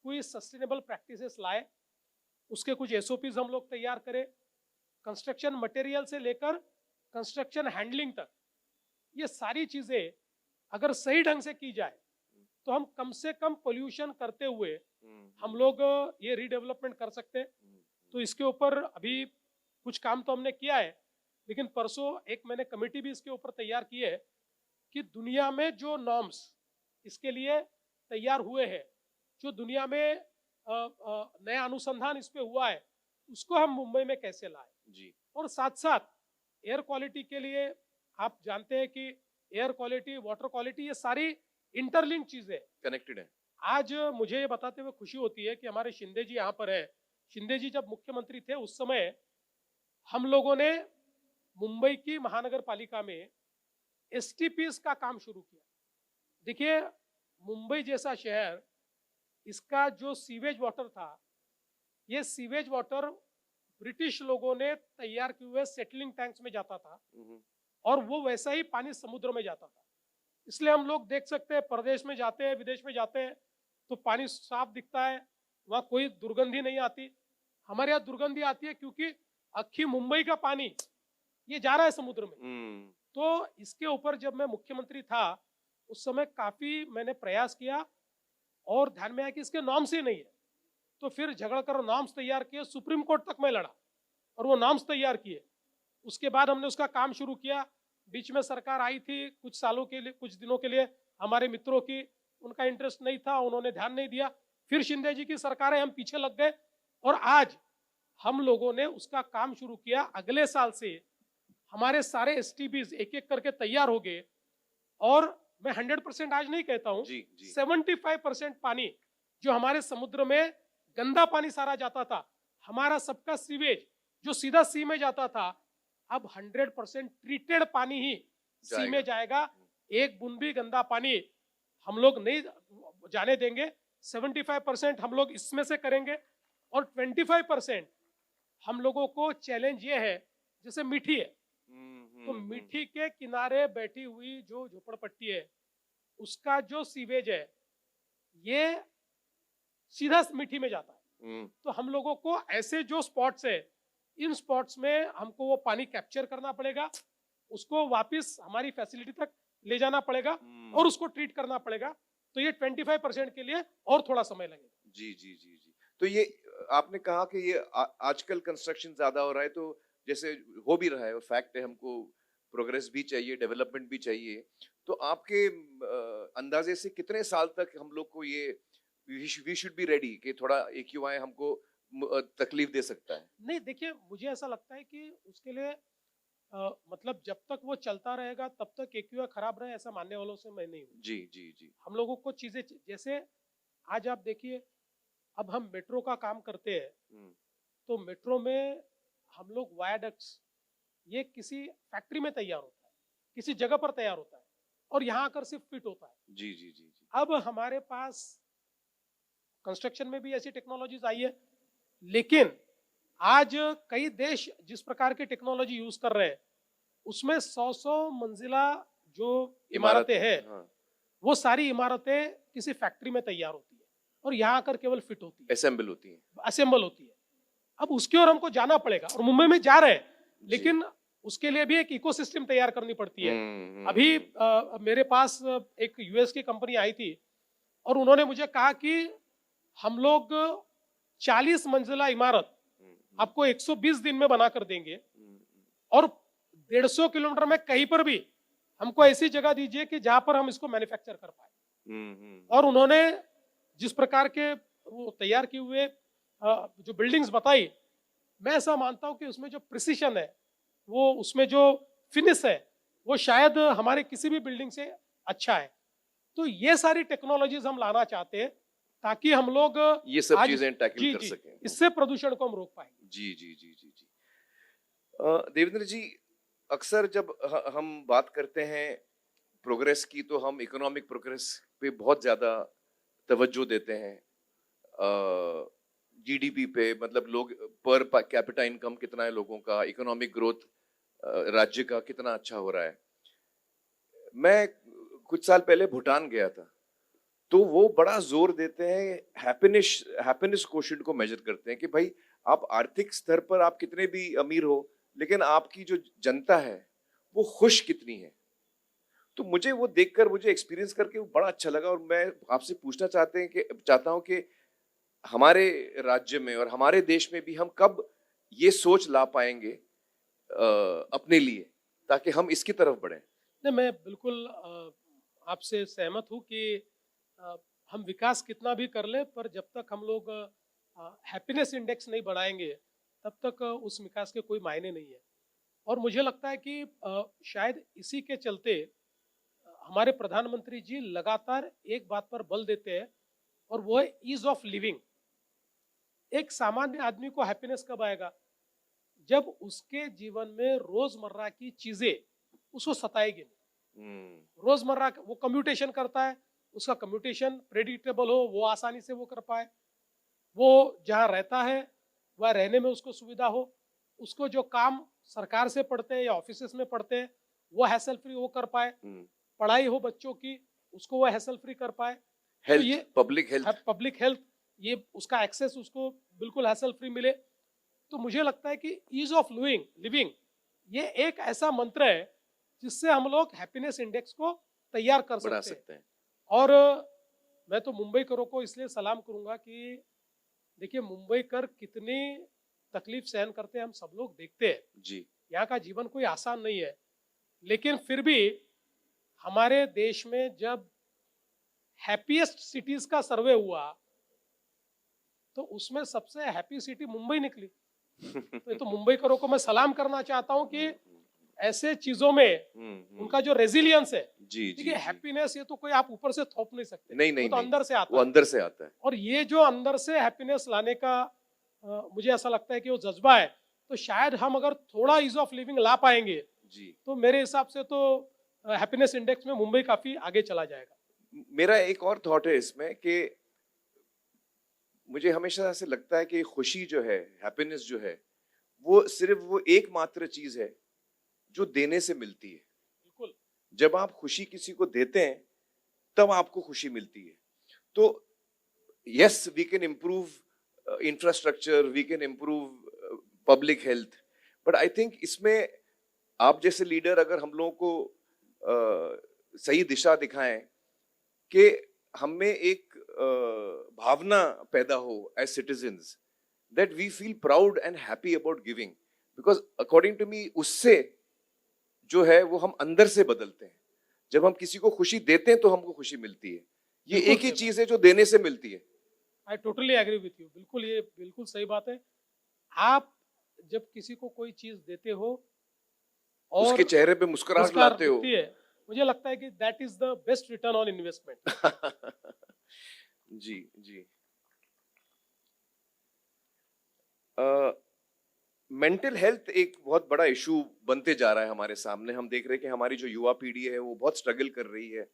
कोई सस्टेनेबल प्रैक्टिसेस लाए, उसके कुछ SOPs हम लोग तैयार करें, कंस्ट्रक्शन मटेरियल से लेकर कंस्ट्रक्शन हैंडलिंग तक ये सारी चीजें अगर सही ढंग से की जाए तो हम कम से कम पोल्यूशन करते हुए हम लोग ये रीडेवलपमेंट कर सकते हैं। तो इसके ऊपर अभी कुछ काम तो हमने किया है, लेकिन परसों एक मैंने कमेटी भी इसके ऊपर तैयार की है कि दुनिया में जो नॉर्म्स इसके लिए तैयार हुए हैं, जो दुनिया में नया अनुसंधान इस पे हुआ है, उसको हम मुंबई में कैसे लाए जी। और साथ साथ एयर क्वालिटी के लिए आप जानते हैं कि एयर क्वालिटी, वाटर क्वालिटी, ये सारी इंटरलिंक चीजें कनेक्टेड है। आज मुझे ये बताते हुए खुशी होती है कि हमारे शिंदे जी यहाँ पर है। शिंदे जी जब मुख्यमंत्री थे उस समय हम लोगों ने मुंबई की महानगर पालिका में STPs का काम शुरू किया। देखिए, मुंबई जैसा शहर, इसका जो सीवेज वाटर था, ये सीवेज वाटर ब्रिटिश लोगों ने तैयार किए हुए सेटलिंग टैंक्स में जाता था और वो वैसा ही पानी समुद्र में जाता था। इसलिए हम लोग देख सकते हैं, प्रदेश में जाते हैं, विदेश में जाते हैं तो पानी साफ दिखता है, वहाँ कोई दुर्गंधी नहीं आती। हमारे यहाँ दुर्गंधी आती है क्योंकि अक्खी मुंबई का पानी ये जा रहा है समुद्र में। तो इसके ऊपर जब मैं मुख्यमंत्री था उस समय काफी मैंने प्रयास किया और ध्यान में आया कि इसके नॉर्म्स ही नहीं है। तो फिर झगड़ कर नॉर्म्स तैयार किए, सुप्रीम कोर्ट तक मैं लड़ा और वो नॉर्म्स तैयार किए। उसके बाद हमने उसका काम शुरू किया। बीच में सरकार आई थी कुछ सालों के लिए, कुछ दिनों के लिए, हमारे मित्रों की, उनका इंटरेस्ट नहीं था, उन्होंने ध्यान नहीं दिया। फिर शिंदे जी की सरकार है, हम पीछे लग गए और आज हम लोगों ने उसका काम शुरू किया। अगले साल से हमारे सारे STPs एक एक करके तैयार हो गए और मैं 100% आज नहीं कहता हूं, 75% पानी जो हमारे समुद्र में गंदा पानी सारा जाता था, हमारा सबका सीवेज जो सीधा सी में जाता था, अब 100% ट्रीटेड पानी ही सी में जाएगा। एक बूंद भी गंदा पानी हम लोग नहीं जाने देंगे। 75% हम लोग इसमें से करेंगे और 25% हम लोगों को चैलेंज ये है, जैसे मीठी है, तो मीठी के किनारे बैठी हुई जो झोपड़पट्टी है, उसका जो सीवेज है ये सीधा मीठी में जाता है। तो हम लोगों को ऐसे जो स्पॉट्स है, इन स्पॉट्स में हमको वो पानी कैप्चर करना पड़ेगा, उसको वापस हमारी फैसिलिटी तक ले जाना पड़ेगा और उसको ट्रीट करना पड़ेगा। तो ये 25% के लिए और थोड़ा समय लगेगा। जी जी जी जी। तो ये आपने कहा कि ये आजकल कंस्ट्रक्शन ज्यादा हो रहा है, तो जैसे हो भी रहा है, फैक्ट है, हमको प्रोग्रेस भी चाहिए, डेवलपमेंट भी चाहिए। तो आपके अंदाजे से कितने साल तक हम लोग को ये वी शुड बी रेडी कि थोड़ा AQI हमको तकलीफ दे सकता है? नहीं, देखिए मुझे ऐसा लगता है कि उसके लिए मतलब जब तक वो चलता रहेगा तब तक एक्यूआई खराब रहे ऐसा मानने वालों से मैं नहीं हूँ। जी, जी, जी। हम लोगों को चीजें जैसे आज आप देखिए, अब हम मेट्रो का काम करते हैं, हुँ, तो मेट्रो में हम लोग वायाडक्ट्स, ये किसी फैक्ट्री में तैयार होता है, किसी जगह पर तैयार होता है और यहाँ आकर सिर्फ फिट होता है। जी, जी, जी, जी। अब हमारे पास कंस्ट्रक्शन में भी ऐसी टेक्नोलॉजीज आई है, लेकिन आज कई देश जिस प्रकार की टेक्नोलॉजी यूज कर रहे हैं, उसमें 100-100 मंजिला जो इमारतें हैं, हाँ, वो सारी इमारतें किसी फैक्ट्री में तैयार होती है और यहाँ आकर केवल फिट होती है, असेंबल होती हैं। असेंबल होती है। अब उसकी ओर हमको जाना पड़ेगा और मुंबई में जा रहे हैं, जी। लेकिन उसके लिए भी एक इकोसिस्टम तैयार करनी पड़ती है। हुँ, अभी हुँ। मेरे पास एक यूएस की कंपनी आई थी और उन्होंने मुझे कहा कि हम लोग 40 मंजिला इमारत हुँ, हुँ, आपको 120 दिन में बना कर देंगे हुँ, और 150 किलोमीटर में कहीं पर भी हमको ऐसी जगह दीजिए कि जहां पर हम इसको मैन्युफैक्चर कर पाए। हुँ, हुँ, और उन्होंने जिस प्रकार के वो तैयार किए हुए जो बिल्डिंग्स बताई, मैं ऐसा मानता हूं कि उसमें जो प्रिसिशन है, वो उसमें जो फिनिश है, वो शायद हमारे किसी भी बिल्डिंग से अच्छा है। तो ये सारी टेक्नोलॉजीज हम लाना चाहते हैं ताकि हम लोग ये सब आज चीज़ें टैकल जी कर जी सकें। इससे प्रदूषण को हम रोक पाएंगे। जी, जी, जी, जी, जी। देवेंद्र जी, अक्सर जब हम बात करते हैं प्रोग्रेस की, तो हम इकोनॉमिक प्रोग्रेस पे बहुत ज़्यादा तवज्जो देते हैं। जीडीपी पे, मतलब लोग पर कैपिटा इनकम कितना है लोगों का, इकोनॉमिक ग्रोथ राज्य का कितना अच्छा हो रहा है। मैं कुछ साल पहले भूटान गया था, तो वो बड़ा जोर देते हैं, हैप्पीनेस हैप्पीनेस कोशेंट को मेजर करते हैं कि भाई आप आर्थिक स्तर पर आप कितने भी अमीर हो, लेकिन आपकी जो जनता है वो खुश कितनी है। तो मुझे वो देखकर, मुझे एक्सपीरियंस करके वो बड़ा अच्छा लगा, और मैं आपसे पूछना चाहता हूँ कि हमारे राज्य में और हमारे देश में भी हम कब ये सोच ला पाएंगे अपने लिए, ताकि हम इसकी तरफ बढ़ें। नहीं, मैं बिल्कुल आपसे सहमत हूँ कि अ, हम विकास कितना भी कर ले, पर जब तक हम लोग हैप्पीनेस इंडेक्स नहीं बढ़ाएंगे, तब तक उस विकास के कोई मायने नहीं है। और मुझे लगता है कि शायद इसी के चलते हमारे प्रधानमंत्री जी लगातार एक बात पर बल देते हैं और वो है ईज ऑफ लिविंग। एक सामान्य आदमी को हैप्पीनेस कब आएगा? जब उसके जीवन में रोजमर्रा की चीजें उसको सताएगी नहीं। हम्म, रोजमर्रा वो कम्यूटेशन करता है, उसका कम्यूटेशन प्रेडिक्टेबल हो, वो आसानी से वो कर पाए, वो जहाँ रहता है वह रहने में उसको सुविधा हो, उसको जो काम सरकार से पढ़ते हैं या ऑफिस में पढ़ते हैं वो हैसल फ्री वो कर पाए, हम्म। पढ़ाई हो बच्चों की उसको वो हैसल फ्री कर पाए। तो हेल्थ, ये पब्लिक हेल्थ। पब्लिक हेल्थ, ये उसका एक्सेस उसको बिल्कुल हैसल फ्री मिले। तो मुझे लगता है कि ईज ऑफ लिविंग लिविंग ये एक ऐसा मंत्र है जिससे हम लोग हैप्पीनेस इंडेक्स को तैयार कर बढ़ा सकते हैं। सकते हैं। और मैं तो मुंबई करों को इसलिए सलाम करूंगा कि देखिए मुंबई कर कितनी तकलीफ सहन करते हैं हम सब लोग देखते हैं। जी। यहाँ का जीवन कोई आसान नहीं है, लेकिन फिर भी हमारे देश में जब हैप्पीएस्ट सिटीज का सर्वे हुआ तो उसमें सबसे हैप्पी सिटी मुंबई निकली। तो मुंबई करों को मैं सलाम करना चाहता हूँ कि ऐसे चीजों में उनका जो रेजिलियंस है, जी, जी, देखिए जी। हैप्पीनेस ये तो कोई आप ऊपर से थोप नहीं सकते, नहीं, वो नहीं, तो नहीं, अंदर से आता वो है। अंदर से आता है। और ये जो अंदर से हैप्पीनेस लाने का मुझे ऐसा लगता है कि वो जज्बा है, तो शायद हम अगर थोड़ा ईज ऑफ लिविंग ला पाएंगे जी। तो मेरे हिसाब से तो हैप्पीनेस इंडेक्स में मुंबई काफी आगे चला जाएगा। मेरा एक और थॉट है इसमें कि मुझे हमेशा ऐसे लगता है कि खुशी जो है, हैप्पीनेस जो है, वो सिर्फ वो एकमात्र चीज है जो देने से मिलती है। बिल्कुल। जब आप खुशी किसी को देते हैं, तब आपको खुशी मिलती है। तो yes, we can improve infrastructure, we can improve public health, but I think इसमें आप जैसे लीडर अगर हम लोगों को सही दिशा दिखाएं कि हमें एक भावना पैदा हो as citizens, that we feel proud and happy about giving, because according to me उससे जो है वो हम अंदर से बदलते हैं। जब हम किसी को खुशी देते हैं तो हमको खुशी मिलती है। ये बिल्कुल एक ही सही बात। चीज है जो देने से मिलती है। I totally agree with you, बिल्कुल ये बिल्कुल सही बात है। आप जब किसी को कोई चीज देते हो और उसके चेहरे पे मुस्कुराहट मुस्कान लाते हो। दिखती है, मुझे लगता है कि that is the best return on investment. जी जी। मेंटल हेल्थ एक बहुत बड़ा इशू बनते जा रहा है हमारे सामने। हम देख रहे हैं कि हमारी जो युवा पीढ़ी है वो बहुत स्ट्रगल कर रही है।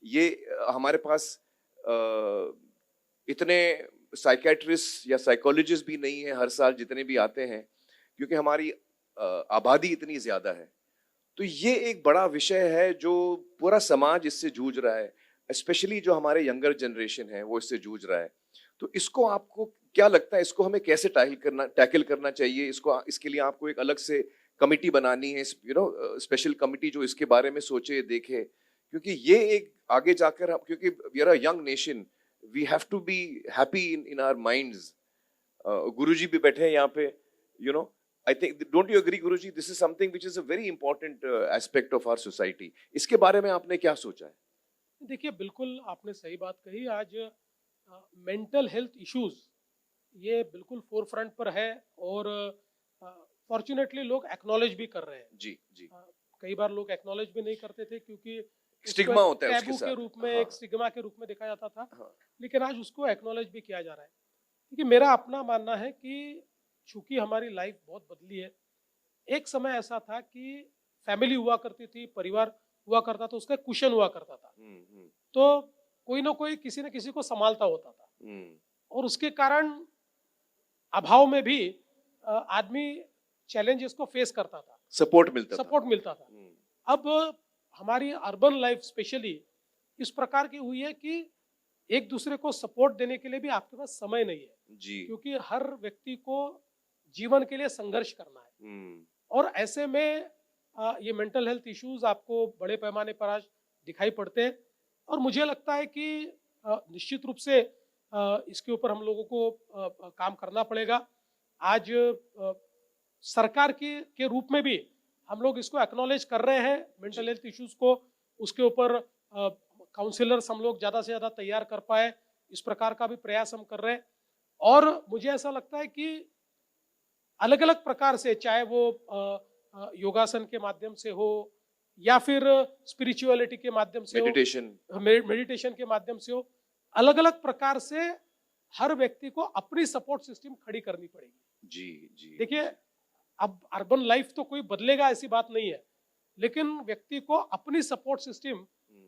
ये हमारे पास अ, इतने साइकेट्रिस्ट या साइकोलॉजिस्ट भी नहीं है हर साल जितने भी आते हैं, क्योंकि हमारी आबादी इतनी ज्यादा है। तो ये एक बड़ा विषय है जो पूरा समाज इससे जूझ रहा है, स्पेशली जो हमारे यंगर जनरेशन है वो इससे जूझ रहा है। तो इसको आपको क्या लगता है, इसको हमें कैसे टैकल करना चाहिए? इसको इसके लिए आपको एक अलग से कमिटी बनानी है, स्पेशल कमिटी जो इसके बारे में सोचे देखे, क्योंकि ये एक आगे जाकर क्योंकि we are a young nation, we have to be happy in our minds. Guruji भी बैठे हैं यहाँ पे, you know, I think, don't you agree Guruji, this is something which is a very important aspect of our society. इसके बारे में आपने क्या सोचा है? देखिए, बिल्कुल आपने सही बात कही। आज मेंटल हेल्थ इश्यूज ये बिल्कुल फोर फ्रंट पर है, और फॉर्चुनेटली लोग एक्नॉलेज भी कर रहे हैं। जी जी। कई बार लोग एक्नॉलेज भी नहीं करते थे, क्योंकि उसको स्टिग्मा एक होता है उसके टैबू के साथ। रूप में, हाँ एक स्टिग्मा के रूप में देखा जाता था। हाँ। लेकिन आज उसको एक्नॉलेज भी किया जा रहा है। क्योंकि मेरा अपना मानना है कि चूंकि हमारी लाइफ बहुत बदली है, एक समय ऐसा था कि फैमिली हुआ करती थी, परिवार हुआ करता था, उसका कुशन हुआ करता था। हम्म। तो कोई ना कोई किसी न किसी को संभालता होता था, हम्म। और उसके कारण अभाव में भी आदमी चैलेंजेस को फेस करता था, सपोर्ट मिलता था। सपोर्ट मिलता था। अब हमारी अर्बन लाइफ स्पेशली इस प्रकार की हुई है कि एक दूसरे को सपोर्ट देने के लिए भी आपके पास समय नहीं है, जी। क्योंकि हर व्यक्ति को जीवन के लिए संघर्ष करना है। और ऐसे में ये मेंटल हेल्थ इश्यूज आपको बड़े पैमाने पर आज दिखाई पड़ते हैं। और मुझे लगता है कि निश्चित रूप से इसके ऊपर हम लोगों को काम करना पड़ेगा। आज सरकार के रूप में भी हम लोग इसको एक्नॉलेज कर रहे हैं, मेंटल हेल्थ इश्यूज को। उसके ऊपर काउंसलर्स हम लोग ज़्यादा से ज़्यादा तैयार कर पाए, इस प्रकार का भी प्रयास हम कर रहे हैं। और मुझे ऐसा लगता है कि अलग अलग प्रकार से, चाहे वो योगासन के माध्यम से हो, या फिर स्पिरिचुअलिटी के माध्यम से मेडिटेशन। हो, मेडिटेशन के माध्यम से हो, अलग अलग प्रकार से हर व्यक्ति को अपनी सपोर्ट सिस्टम खड़ी करनी पड़ेगी। जी जी। देखिए, अब अर्बन लाइफ तो कोई बदलेगा ऐसी बात नहीं है, लेकिन व्यक्ति को अपनी सपोर्ट सिस्टम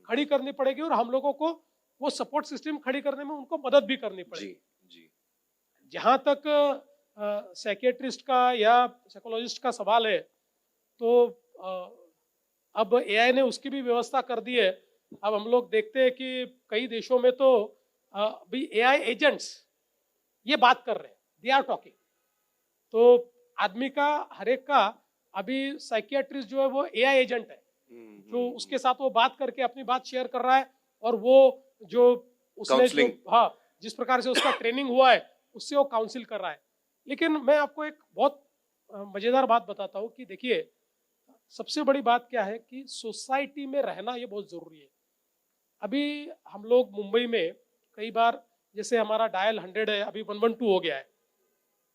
खड़ी करनी पड़ेगी, और हम लोगों को वो सपोर्ट सिस्टम खड़ी करने में उनको मदद भी करनी पड़ेगी। जी जी। जहाँ तक साइकियाट्रिस्ट का या साइकोलॉजिस्ट का सवाल है, तो अब एआई ने उसकी भी व्यवस्था कर दी है। अब हम लोग देखते हैं कि कई देशों में तो भी एआई एजेंट्स ये बात कर रहे हैं, दे आर टॉकिंग। तो आदमी का, हर एक का अभी साइकियाट्रिस्ट जो है वो एआई एजेंट है, जो उसके साथ वो बात करके अपनी बात शेयर कर रहा है, और वो जो उसने जो, हाँ, जिस प्रकार से उसका ट्रेनिंग हुआ है उससे वो काउंसिल कर रहा है। लेकिन मैं आपको एक बहुत मजेदार बात बताता हूँ कि देखिए, सबसे बड़ी बात क्या है कि सोसाइटी में रहना ये बहुत जरूरी है। अभी हम लोग मुंबई में कई बार, जैसे हमारा डायल 100 है, अभी 112 हो गया है,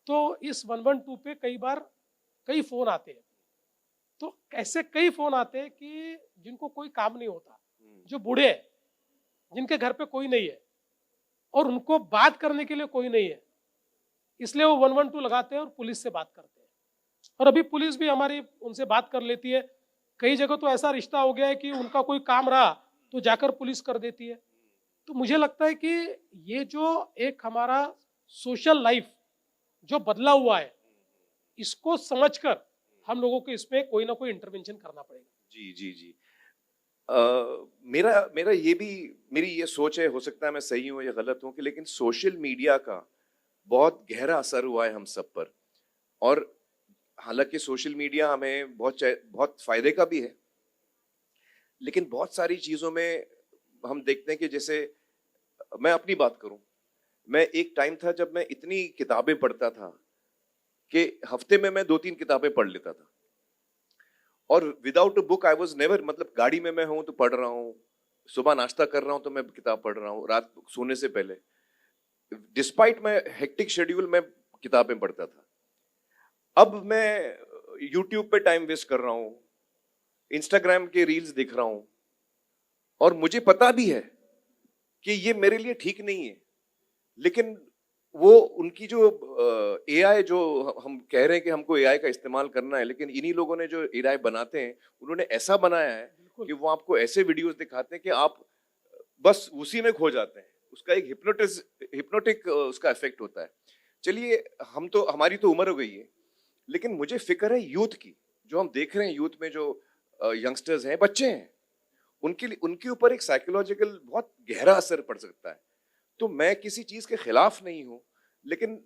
तो इस 112 पे कई बार कई फोन आते हैं। तो ऐसे कई फोन आते हैं कि जिनको कोई काम नहीं होता, जो बूढ़े हैं, जिनके घर पे कोई नहीं है, और उनको बात करने के लिए कोई नहीं है, इसलिए वो 112 लगाते हैं और पुलिस से बात करते हैं। और अभी पुलिस भी हमारी उनसे बात कर लेती है। कई जगह तो ऐसा रिश्ता हो गया है कि उनका कोई काम रहा तो जाकर पुलिस कर देती है। तो मुझे लगता है कि ये जो एक हमारा सोशल लाइफ जो बदला हुआ है, इसको समझकर हम लोगों को इसमें कोई ना कोई इंटरवेंशन करना पड़ेगा। जी जी जी। मेरा मेरा ये भी, मेरी ये सोच है, हो सकता है मैं सही हूँ या गलत हूँ, कि लेकिन सोशल मीडिया का बहुत गहरा असर हुआ है हम सब पर। और हालांकि सोशल मीडिया हमें बहुत फायदे का भी है, लेकिन बहुत सारी चीजों में हम देखते हैं कि, जैसे मैं अपनी बात करूं, मैं एक टाइम था जब मैं इतनी किताबें पढ़ता था कि हफ्ते में मैं 2-3 किताबें पढ़ लेता था। और without a book I was never, मतलब गाड़ी में मैं हूं तो पढ़ रहा हूं, सुबह नाश्ता कर रहा हूं तो मैं किताब पढ़ रहा हूं, रात सोने से पहले। डिस्पाइट माय हेक्टिक शेड्यूल मैं किताबें पढ़ता था। अब मैं यूट्यूब पे टाइम वेस्ट कर रहा हूं, इंस्टाग्राम के रील्स दिख रहा हूं, और मुझे पता भी है कि ये मेरे लिए ठीक नहीं है, लेकिन वो उनकी जो एआई, जो हम कह रहे हैं कि हमको एआई का इस्तेमाल करना है, लेकिन इन्हीं लोगों ने जो एआई बनाते हैं उन्होंने ऐसा बनाया है बिल्कुल। कि वो आपको ऐसे वीडियोस दिखाते हैं कि आप बस उसी में खो जाते हैं। उसका एक हिप्नोटिक उसका इफेक्ट होता है। चलिए, हम तो, हमारी तो उम्र हो गई है, लेकिन मुझे फिक्र है यूथ की। जो हम देख रहे हैं यूथ में जो यंगस्टर्स हैं, बच्चे हैं, उनके लिए, उनके ऊपर एक साइकोलॉजिकल बहुत गहरा असर पड़ सकता है। तो मैं किसी चीज के खिलाफ नहीं हूं, लेकिन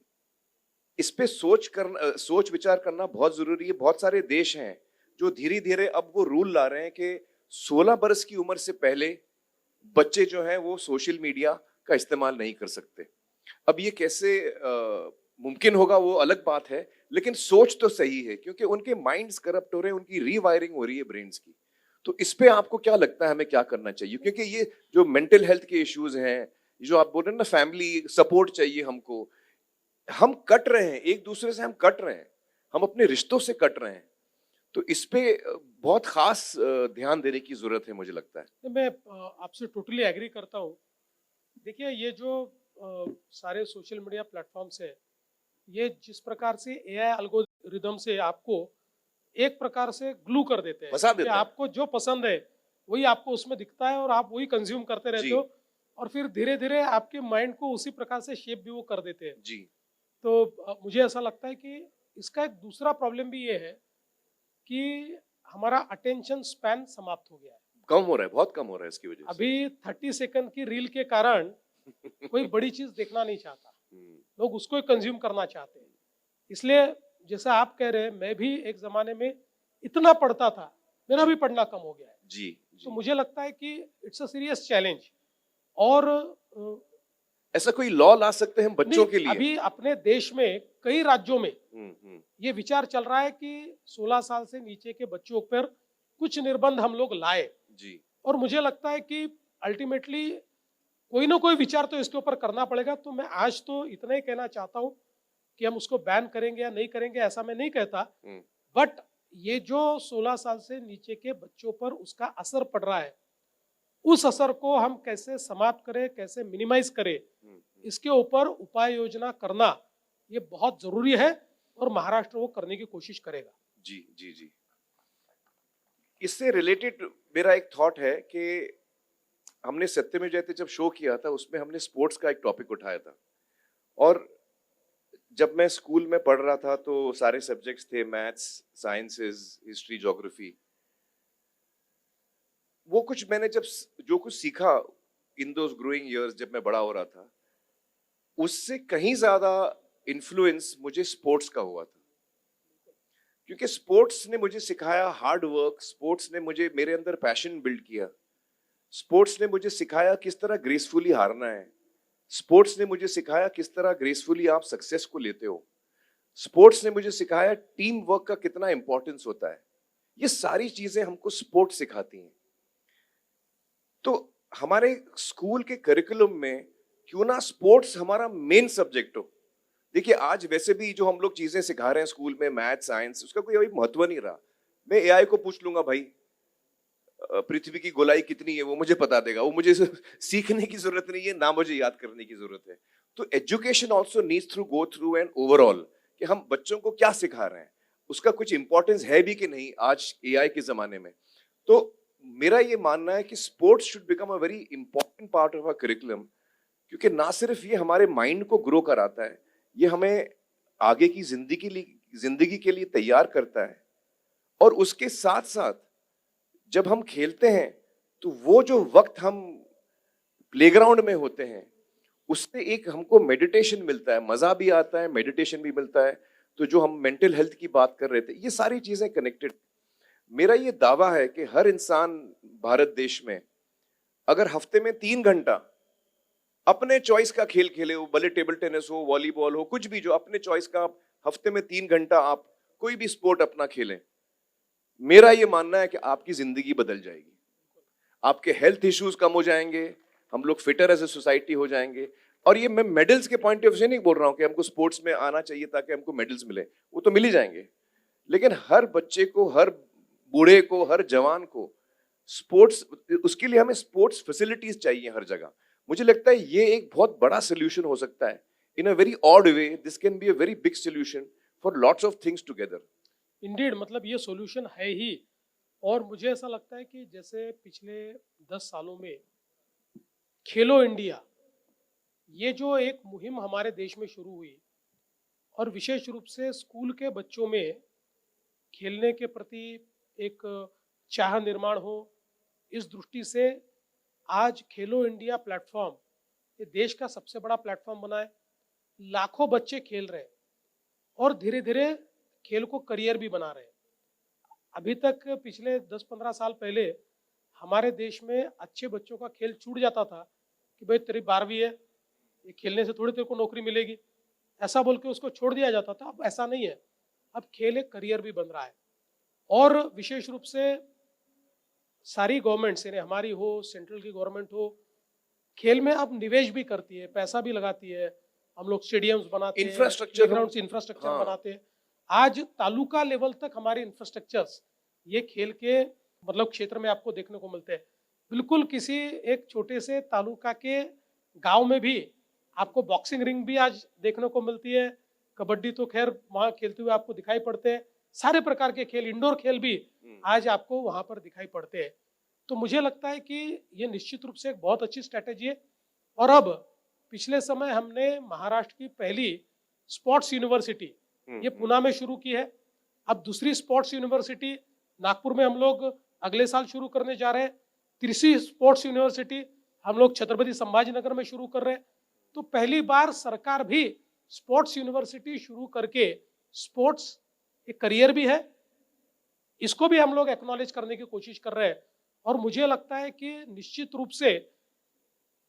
इस पे सोच विचार करना बहुत जरूरी है। बहुत सारे देश हैं जो धीरे धीरे अब वो रूल ला रहे हैं कि 16 बरस की उम्र से पहले बच्चे जो हैं वो सोशल मीडिया का इस्तेमाल नहीं कर सकते। अब ये कैसे मुमकिन होगा वो अलग बात है, लेकिन सोच तो सही है, क्योंकि उनके माइंड्स करप्ट हो रहे हैं, उनकी रीवायरिंग हो रही है ब्रेन्स की। तो इस पे आपको क्या लगता है हमें क्या करना चाहिए? क्योंकि ये जो मेंटल हेल्थ के इश्यूज हैं, जो आप बोल रहे हैं ना, फैमिली सपोर्ट चाहिए हमको, हम कट रहे हैं एक दूसरे से, हम कट रहे हैं, हम अपने रिश्तों से कट रहे हैं। तो इस पे बहुत खास ध्यान देने की जरूरत है, मुझे लगता है। तो मैं आपसे टोटली एग्री करता हूँ। देखिए, ये जो सारे सोशल मीडिया प्लेटफॉर्म्स है, ये जिस प्रकार से एआई एल्गोरिदम से आपको एक प्रकार से ग्लू कर देते हैं फंसा कि देता है। आपको जो पसंद है वही आपको उसमें दिखता है और आप वही कंज्यूम करते रहते जी हो, और फिर धीरे धीरे आपके माइंड को उसी प्रकार से शेप भी वो कर देते हैं। जी। तो मुझे ऐसा लगता है कि इसका एक दूसरा प्रॉब्लम भी ये है कि हमारा अटेंशन स्पैन समाप्त हो गया है। कम हो रहा है, बहुत कम हो रहा है इसकी वजह से। अभी 30 सेकंड की रील के कारण कोई बड़ी चीज देखना नहीं चाहता, हम्म, लोग उसको ही कंज्यूम करना चाहते हैं। इसलिए जैसा आप कह रहे हैं, मैं भी एक जमाने में इतना पढ़ता था, मेरा भी पढ़ना कम हो गया है। जी तो जी। मुझे लगता है कि इट्स अ सीरियस चैलेंज। और ऐसा कोई लॉ ला सकते हैं हम नहीं, बच्चों के लिए? अभी अपने देश में कई राज्यों में हम्म। ये विचार चल रहा है कि 16 साल से नीचे के बच्चों पर कुछ निर्बंध हम लोग लाए। जी और मुझे लगता है कि अल्टीमेटली कोई ना कोई विचार तो इसके ऊपर करना पड़ेगा। तो मैं आज तो इतना ही कहना चाहता हूँ कि हम उसको बैन करेंगे या नहीं करेंगे, ऐसा मैं नहीं कहता। हम्म, बट ये जो 16 साल से नीचे के बच्चों पर उसका असर पड़ रहा है, उस असर को हम कैसे समाप्त करें, कैसे मिनिमाइज करें, इसके ऊपर उपाय योजना करना ये बहुत जरूरी है, और महाराष्ट्र वो करने की कोशिश करेगा। जी जी जी। इससे रिलेटेड मेरा एक थॉट है कि हमने सत्यमेव जयते जब शो किया था, उसमें हमने स्पोर्ट्स का एक टॉपिक उठाया था। और जब मैं स्कूल में पढ़ रहा था तो सारे सब्जेक्ट्स थे, मैथ्स, साइंसेस, हिस्ट्री, ज्योग्राफी। वो कुछ मैंने जब जो कुछ सीखा इन दोज ग्रोइंग इयर्स, जब मैं बड़ा हो रहा था, उससे कहीं ज्यादा इन्फ्लुएंस मुझे स्पोर्ट्स का हुआ था। क्योंकि स्पोर्ट्स ने मुझे सिखाया हार्ड वर्क, स्पोर्ट्स ने मुझे, मेरे अंदर पैशन बिल्ड किया, स्पोर्ट्स ने मुझे सिखाया किस तरह ग्रेसफुली हारना है, स्पोर्ट्स ने मुझे सिखाया किस तरह ग्रेसफुली आप सक्सेस को लेते हो, स्पोर्ट्स ने मुझे सिखाया टीम वर्क का कितना इंपॉर्टेंस होता है। ये सारी चीजें हमको स्पोर्ट्स सिखाती हैं। तो हमारे स्कूल के करिकुलम में क्यों ना स्पोर्ट्स हमारा मेन सब्जेक्ट हो। देखिए, आज वैसे भी जो हम लोग चीजें सिखा रहे हैं स्कूल में, मैथ, साइंस, उसका कोई अभी महत्व नहीं रहा। मैं एआई को पूछ लूंगा, भाई पृथ्वी की गोलाई कितनी है, वो मुझे बता देगा। वो मुझे सीखने की जरूरत नहीं है, ना मुझे याद करने की जरूरत है। तो education also needs through go through and overall, कि हम बच्चों को क्या सिखा रहे हैं, उसका कुछ इंपॉर्टेंस है भी कि नहीं आज एआई के जमाने में। तो मेरा ये मानना है कि sports should become a very important part of our curriculum, क्योंकि ना सिर्फ ये हमारे माइंड को ग्रो कराता है, ये हमें आगे की जिंदगी के लिए तैयार करता है। और उसके साथ साथ जब हम खेलते हैं तो वो जो वक्त हम प्लेग्राउंड में होते हैं, उससे एक हमको मेडिटेशन मिलता है, मजा भी आता है, मेडिटेशन भी मिलता है। तो जो हम मेंटल हेल्थ की बात कर रहे थे, ये सारी चीजें कनेक्टेड। मेरा ये दावा है कि हर इंसान भारत देश में अगर हफ्ते में 3 घंटा अपने चॉइस का खेल खेले, वो भले टेबल टेनिस हो, वॉलीबॉल हो, कुछ भी, जो अपने चॉइस का, हफ्ते में 3 घंटा आप कोई भी स्पोर्ट अपना खेलें, मेरा ये मानना है कि आपकी जिंदगी बदल जाएगी। आपके हेल्थ इश्यूज कम हो जाएंगे, हम लोग फिटर एज ए सोसाइटी हो जाएंगे, और ये मैं मेडल्स के पॉइंट ऑफ व्यू से नहीं बोल रहा हूँ कि हमको स्पोर्ट्स में आना चाहिए ताकि हमको मेडल्स मिले, वो तो मिल ही जाएंगे, लेकिन हर बच्चे को, हर बूढ़े को, हर जवान को स्पोर्ट्स, उसके लिए हमें स्पोर्ट्स फैसिलिटीज चाहिए हर जगह। मुझे लगता है ये एक बहुत बड़ा सोल्यूशन हो सकता है। In a very odd way this can be a very big solution for lots of things together. Indeed, मतलब ये सॉल्यूशन है ही। और मुझे ऐसा लगता है कि जैसे पिछले 10 सालों में खेलो इंडिया, ये जो एक मुहिम हमारे देश में शुरू हुई, और विशेष रूप से स्कूल के बच्चों में खेलने के प्रति एक चाह निर्माण हो, इस दृष्टि से आज खेलो इंडिया प्लेटफॉर्म ये देश का सबसे बड़ा प्लेटफॉर्म बना है। लाखों बच्चे खेल रहे हैं और धीरे धीरे खेल को करियर भी बना रहे हैं। अभी तक पिछले 10-15 साल पहले हमारे देश में अच्छे बच्चों का खेल छूट जाता था कि भाई तेरी 12वीं है, ये खेलने से थोड़ी तेरे को नौकरी मिलेगी, ऐसा बोल के उसको छोड़ दिया जाता था। अब ऐसा नहीं है, अब खेल एक करियर भी बन रहा है। और विशेष रूप से सारी गवर्नमेंट्स, यानी हमारी हो, सेंट्रल की गवर्नमेंट हो, खेल में अब निवेश भी करती है, पैसा भी लगाती है। हम लोग स्टेडियम्स बनाते हैं, इंफ्रास्ट्रक्चर हाँ। बनाते हैं। आज तालुका लेवल तक हमारे इंफ्रास्ट्रक्चर्स ये खेल के मतलब क्षेत्र में आपको देखने को मिलते हैं। बिल्कुल किसी एक छोटे से तालुका के गांव में भी आपको बॉक्सिंग रिंग भी आज देखने को मिलती है। कबड्डी तो खैर वहाँ खेलते हुए आपको दिखाई पड़ते हैं। सारे प्रकार के खेल, इंडोर खेल भी आज आपको वहाँ पर दिखाई पड़ते हैं। तो मुझे लगता है कि ये निश्चित रूप से एक बहुत अच्छी स्ट्रैटेजी है। और अब पिछले समय हमने महाराष्ट्र की पहली स्पोर्ट्स यूनिवर्सिटी ये पुणे में शुरू की है। अब दूसरी स्पोर्ट्स यूनिवर्सिटी नागपुर में हम लोग अगले साल शुरू करने जा रहे हैं। तीसरी स्पोर्ट्स यूनिवर्सिटी हम लोग छत्रपति संभाजीनगर में शुरू कर रहे हैं। तो पहली बार सरकार भी स्पोर्ट्स यूनिवर्सिटी शुरू करके स्पोर्ट्स एक करियर भी है, इसको भी हम लोग एक्नॉलेज करने की कोशिश कर रहे हैं। और मुझे लगता है कि निश्चित रूप से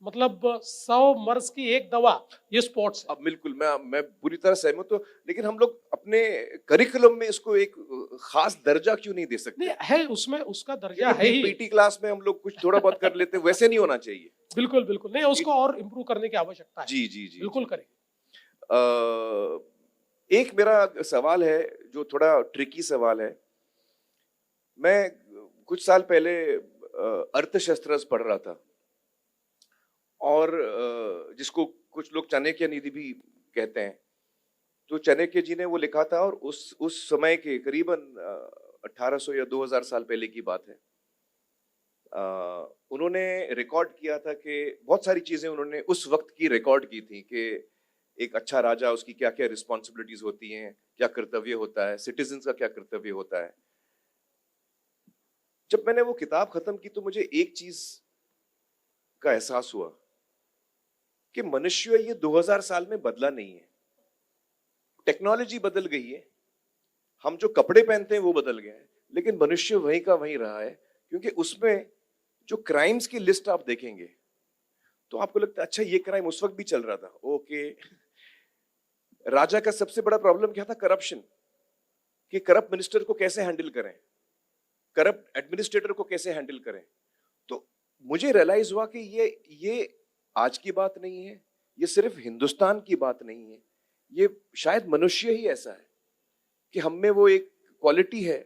मतलब 100 मर्ज की एक दवा ये स्पोर्ट्स है। अब बिल्कुल मैं पूरी तरह सहमत हूँ, लेकिन हम लोग अपने करिकुलम में इसको एक खास दर्जा क्यों नहीं दे सकते? नहीं है, उसमें उसका दर्जा है ही। पीटी क्लास में हम लोग कुछ थोड़ा बहुत कर लेते हैं, वैसे नहीं होना चाहिए। बिल्कुल बिल्कुल नहीं, उसको और इम्प्रूव करने की आवश्यकता है। जी जी जी बिल्कुल करें। एक मेरा सवाल है जो थोड़ा ट्रिकी सवाल है। मैं कुछ साल पहले अर्थशास्त्र पढ़ रहा था, और जिसको कुछ लोग चाणक्य नीति भी कहते हैं। तो चाणक्य जी ने वो लिखा था, और उस समय के करीबन 1800 या 2000 साल पहले की बात है। उन्होंने रिकॉर्ड किया था कि बहुत सारी चीजें उन्होंने उस वक्त की रिकॉर्ड की थी कि एक अच्छा राजा, उसकी क्या क्या रिस्पॉन्सिबिलिटीज होती हैं, क्या कर्तव्य होता है, सिटीजन्स का क्या कर्तव्य होता है। जब मैंने वो किताब खत्म की तो मुझे एक चीज का एहसास हुआ कि मनुष्य ये 2000 साल में बदला नहीं है। टेक्नोलॉजी बदल गई है, हम जो कपड़े पहनते हैं वो बदल गए हैं, लेकिन मनुष्य वहीं का वहीं रहा है। क्योंकि उसमें जो क्राइम्स की लिस्ट आप देखेंगे तो आपको लगता है अच्छा ये क्राइम उस वक्त भी चल रहा था, ओके। राजा का सबसे बड़ा प्रॉब्लम क्या था? करप्शन। कि करप्ट मिनिस्टर को कैसे हैंडल करें, करप्ट एडमिनिस्ट्रेटर को कैसे हैंडल करें। तो मुझे रियलाइज हुआ कि ये आज की बात नहीं है, ये सिर्फ हिंदुस्तान की बात नहीं है, ये शायद मनुष्य ही ऐसा है कि हम में वो एक क्वालिटी है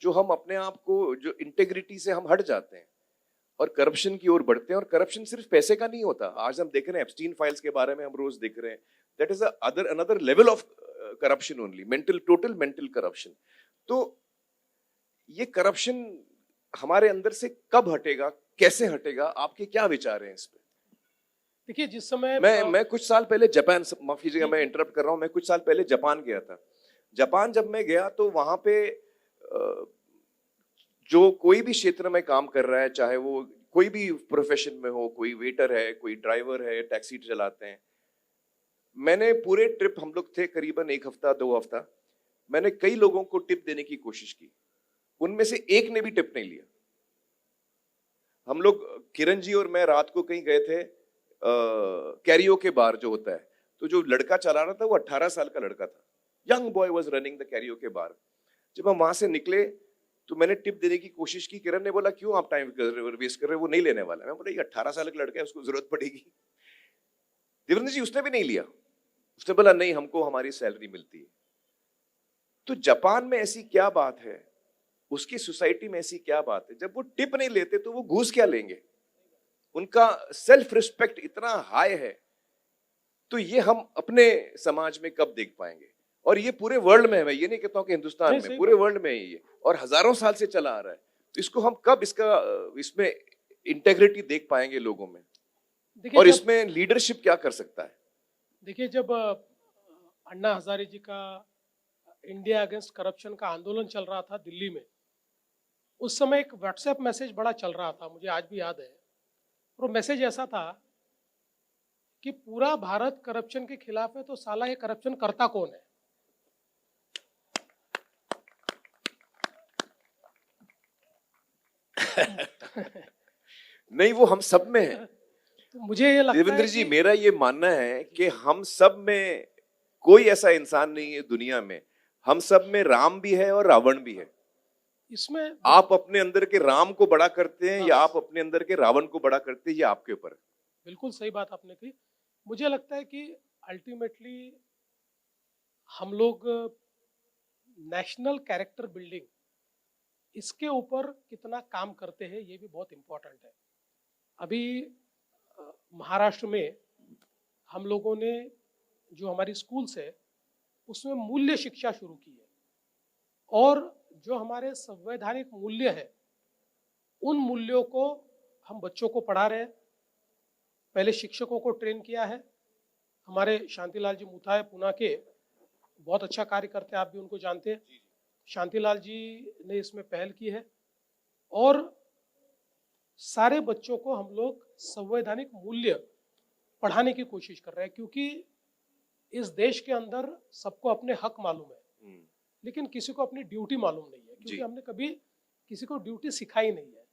जो हम अपने आप को, जो इंटेग्रिटी से हम हट जाते हैं और करप्शन की ओर बढ़ते हैं। और करप्शन सिर्फ पैसे का नहीं होता। आज हम देख रहे हैं एप्स्टीन फाइल्स के बारे में, हम रोज देख रहे हैं। That is another level of corruption only, total mental corruption. तो ये करप्शन हमारे अंदर से कब हटेगा, कैसे हटेगा, आपके क्या विचार हैं इस पे? देखिए, जिस समय मैं कुछ साल पहले जापान, माफ कीजिएगा मैं इंटरप्ट कर रहा हूं, मैं कुछ साल पहले जापान गया था। जापान जब मैं गया तो वहां पे जो कोई भी क्षेत्र में काम कर रहा है, चाहे वो कोई भी प्रोफेशन में हो, कोई वेटर है, कोई ड्राइवर है, टैक्सी चलाते हैं, मैंने पूरे ट्रिप, हम लोग थे करीबन 1 हफ्ता 2 हफ्ता, मैंने कई लोगों को टिप देने की कोशिश की, उनमें से एक ने भी टिप नहीं लिया। हम लोग, किरण जी और मैं रात को कहीं गए थे कैरियोके बार जो होता है, तो जो लड़का चला रहा था वो 18 साल का लड़का था, young boy was running the karaoke bar. जब हम वहां से निकले तो मैंने टिप देने की कोशिश की। किरण ने बोला क्यों आप टाइम वेस्ट कर रहे हो, वो नहीं लेने वाला। मैं बोला ये 18 साल का लड़का है, उसको जरूरत पड़ेगी। देवेंद्र जी उसने भी नहीं लिया, उसने बोला नहीं हमको हमारी सैलरी मिलती है। तो जापान में ऐसी क्या बात है, उसकी सोसाइटी में ऐसी क्या बात है, जब वो टिप नहीं लेते तो वो घूस क्या लेंगे? उनका सेल्फ रिस्पेक्ट इतना हाई है। तो ये हम अपने समाज में कब देख पाएंगे? और ये पूरे वर्ल्ड में है, मैं ये नहीं कहता हूं कि हिंदुस्तान में, पूरे वर्ल्ड में है ये, और हजारों साल से चला आ रहा है। तो इसको हम कब इसमें इंटेग्रिटी देख पाएंगे लोगों में? और इसमें लीडरशिप क्या कर सकता है? देखिए, जब अन्ना हजारे जी का इंडिया अगेंस्ट करप्शन का आंदोलन चल रहा था दिल्ली में, उस समय एक व्हाट्सएप मैसेज बड़ा चल रहा था, मुझे आज भी याद है। और वो मैसेज ऐसा था कि पूरा भारत करप्शन के खिलाफ है, तो साला ये करप्शन करता कौन है? नहीं, वो हम सब में है। तो मुझे ये लगता देवेंद्र है जी, कि मेरा ये मानना है कि हम सब में कोई ऐसा इंसान नहीं है दुनिया में, हम सब में राम भी है और रावण भी है। इसमें आप अपने अंदर के राम को बड़ा करते हैं या आप अपने अंदर के रावण को बड़ा करते हैं, ये आपके ऊपर है। बिल्कुल सही बात आपने कही। मुझे लगता है कि अल्टीमेटली हम लोग नेशनल कैरेक्टर बिल्डिंग, इसके ऊपर कितना काम करते हैं, ये भी बहुत इम्पोर्टेंट है। अभी महाराष्ट्र में हम लोगों ने, जो हमारी स्कूल्स है, उसमें मूल्य शिक्षा शुरू की है। और जो हमारे संवैधानिक मूल्य है, उन मूल्यों को हम बच्चों को पढ़ा रहे हैं। पहले शिक्षकों को ट्रेन किया है। हमारे शांतिलाल जी मुथाए पुणे के बहुत अच्छा कार्य करते हैं, आप भी उनको जानते हैं। शांतिलाल जी ने इसमें पहल की है और सारे बच्चों को हम लोग संवैधानिक मूल्य पढ़ाने की कोशिश कर रहे हैं, क्योंकि इस देश के अंदर सबको अपने हक मालूम है, लेकिन किसी को अपनी ड्यूटी मालूम नहीं है, क्योंकि हमने कभी किसी को ड्यूटी सिखाई नहीं है।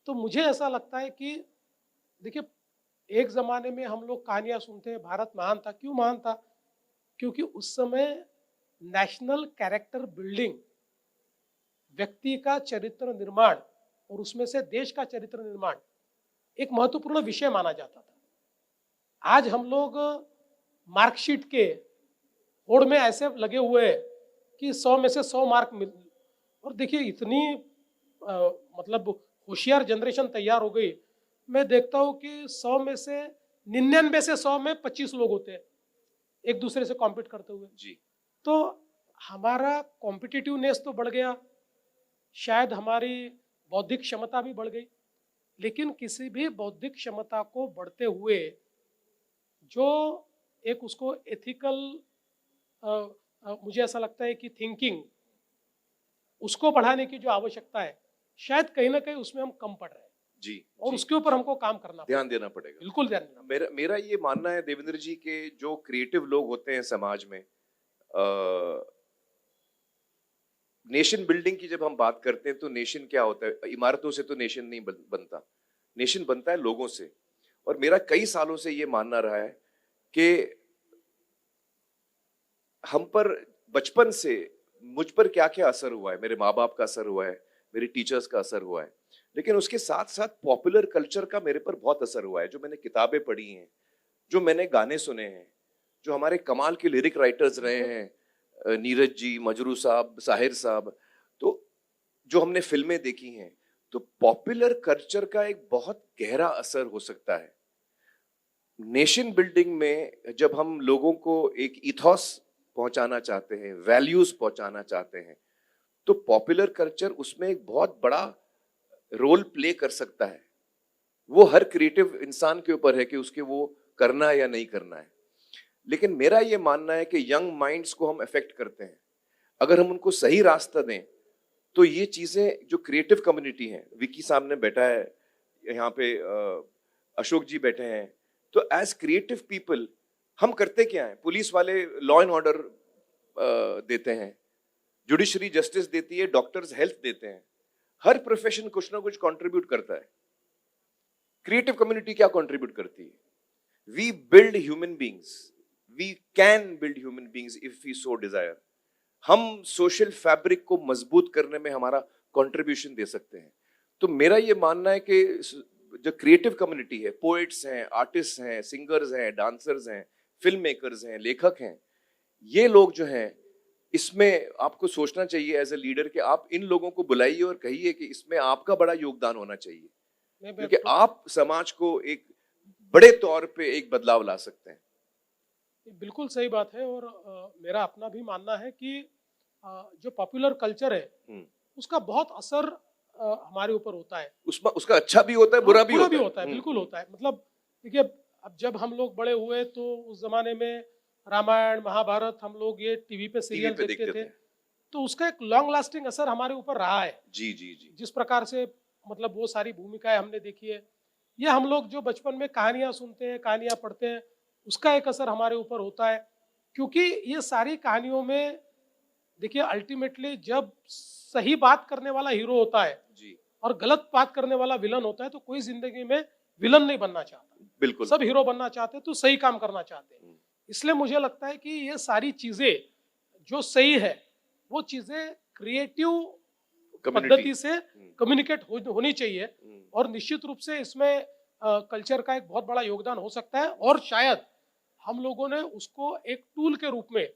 तो मुझे ऐसा लगता है कि देखिए, एक जमाने में हम लोग कहानियां सुनते हैं भारत महान था। क्यों महान था? क्योंकि उस समय नेशनल कैरेक्टर बिल्डिंग, व्यक्ति का चरित्र निर्माण और उसमें से देश का चरित्र निर्माण एक महत्वपूर्ण विषय माना जाता था। आज हम लोग मार्कशीट के होड़ में ऐसे लगे हुए हैं कि 100 में से 100 मार्क मिल, और देखिए इतनी मतलब होशियार जनरेशन तैयार हो गई। मैं देखता हूँ कि 100 में से 99 से 100 में 25 लोग होते हैं एक दूसरे से कॉम्पीट करते हुए जी। तो हमारा कॉम्पिटिटिवनेस तो बढ़ गया, शायद हमारी बौद्धिक क्षमता भी बढ़ गई, लेकिन किसी भी बौद्धिक क्षमता को बढ़ते हुए जो एक उसको एथिकल, मुझे ऐसा लगता है कि थिंकिंग, उसको बढ़ाने की जो आवश्यकता है, शायद कहीं ना कहीं उसमें हम कम पड़ रहे हैं जी। और जी, उसके ऊपर हमको काम करना, ध्यान देना पड़ेगा। बिल्कुल ध्यान देना। मेरा ये मानना है देवेंद्र जी के जो क्रिएटिव लोग होते हैं समाज में, नेशन बिल्डिंग की जब हम बात करते हैं तो नेशन क्या होता है? इमारतों से तो नेशन नहीं बनता, नेशन बनता है लोगों से। और मेरा कई सालों से ये मानना रहा है कि हम पर बचपन से मुझ पर क्या क्या असर हुआ है, मेरे माँ बाप का असर हुआ है, मेरे टीचर्स का असर हुआ है, लेकिन उसके साथ साथ पॉपुलर कल्चर का मेरे पर बहुत असर हुआ है। जो मैंने किताबें पढ़ी हैं, जो मैंने गाने सुने हैं, जो हमारे कमाल के लिरिक राइटर्स रहे हैं, नीरज जी, मजरू साहब, साहिर साहब, तो जो हमने फिल्में देखी हैं, तो पॉपुलर कल्चर का एक बहुत गहरा असर हो सकता है। नेशन बिल्डिंग में जब हम लोगों को एक इथॉस पहुंचाना चाहते हैं, वैल्यूज पहुंचाना चाहते हैं, तो पॉपुलर कल्चर उसमें एक बहुत बड़ा रोल प्ले कर सकता है। वो हर क्रिएटिव इंसान के ऊपर है कि उसके वो करना है या नहीं करना है। लेकिन मेरा ये मानना है कि यंग माइंड्स को हम अफेक्ट करते हैं। अगर हम उनको सही रास्ता दें तो ये चीजें, जो क्रिएटिव कम्युनिटी है, विकी सामने बैठा है, यहाँ पे अशोक जी बैठे हैं, तो एज क्रिएटिव पीपल हम करते क्या है? पुलिस वाले लॉ एंड ऑर्डर देते हैं, जुडिशरी जस्टिस देती है, डॉक्टर्स हेल्थ देते हैं, हर प्रोफेशन कुछ ना कुछ कंट्रीब्यूट करता है। क्रिएटिव कम्युनिटी क्या कंट्रीब्यूट करती है? We build human beings, we can build human beings if we so desire. हम सोशल फैब्रिक को मजबूत करने में हमारा कंट्रीब्यूशन दे सकते हैं। तो मेरा ये मानना है कि जो क्रिएटिव कम्युनिटी है, पोएट्स हैं, आर्टिस्ट हैं, सिंगर्स हैं, डांसर्स हैं, फिल्म मेकर्स हैं, लेखक हैं, ये लोग जो हैं, इसमें आपको सोचना चाहिए एज ए लीडर कि आप इन लोगों को बुलाइए और कहिए कि इसमें आपका बड़ा योगदान होना चाहिए, क्योंकि आप समाज को एक बड़े तौर पे एक बदलाव ला सकते हैं। बिल्कुल सही बात है। और मेरा अपना भी मानना है कि जो पॉपुलर कल्चर है उसका बहुत असर हमारे ऊपर होता है। उसमें उसका अच्छा भी होता है, बुरा भी होता है। बिल्कुल होता है। मतलब देखिए, अब जब हम लोग बड़े हुए तो उस जमाने में रामायण महाभारत हम लोग ये टीवी पे सीरियल देखते थे, तो उसका एक लॉन्ग लास्टिंग असर हमारे ऊपर रहा है। जी जी जी। जिस प्रकार से मतलब वो सारी भूमिकाएं हमने देखी है, ये हम लोग जो बचपन में कहानियां सुनते हैं, कहानियां पढ़ते हैं, उसका एक असर हमारे ऊपर होता है। क्योंकि ये सारी कहानियों में देखिए, अल्टीमेटली जब सही बात करने वाला हीरो होता है जी, और गलत बात करने वाला विलन होता है, तो कोई जिंदगी में विलन नहीं बनना चाहता। बिल्कुल सब हीरो बनना चाहते हैं, तो सही काम करना चाहते हैं। इसलिए मुझे लगता है कि ये सारी चीजें जो सही है, वो चीजें क्रिएटिव पद्धति से कम्युनिकेट होनी चाहिए। और निश्चित रूप से इसमें कल्चर का एक बहुत बड़ा योगदान हो सकता है। और शायद हम लोगों ने उसको एक टूल के रूप में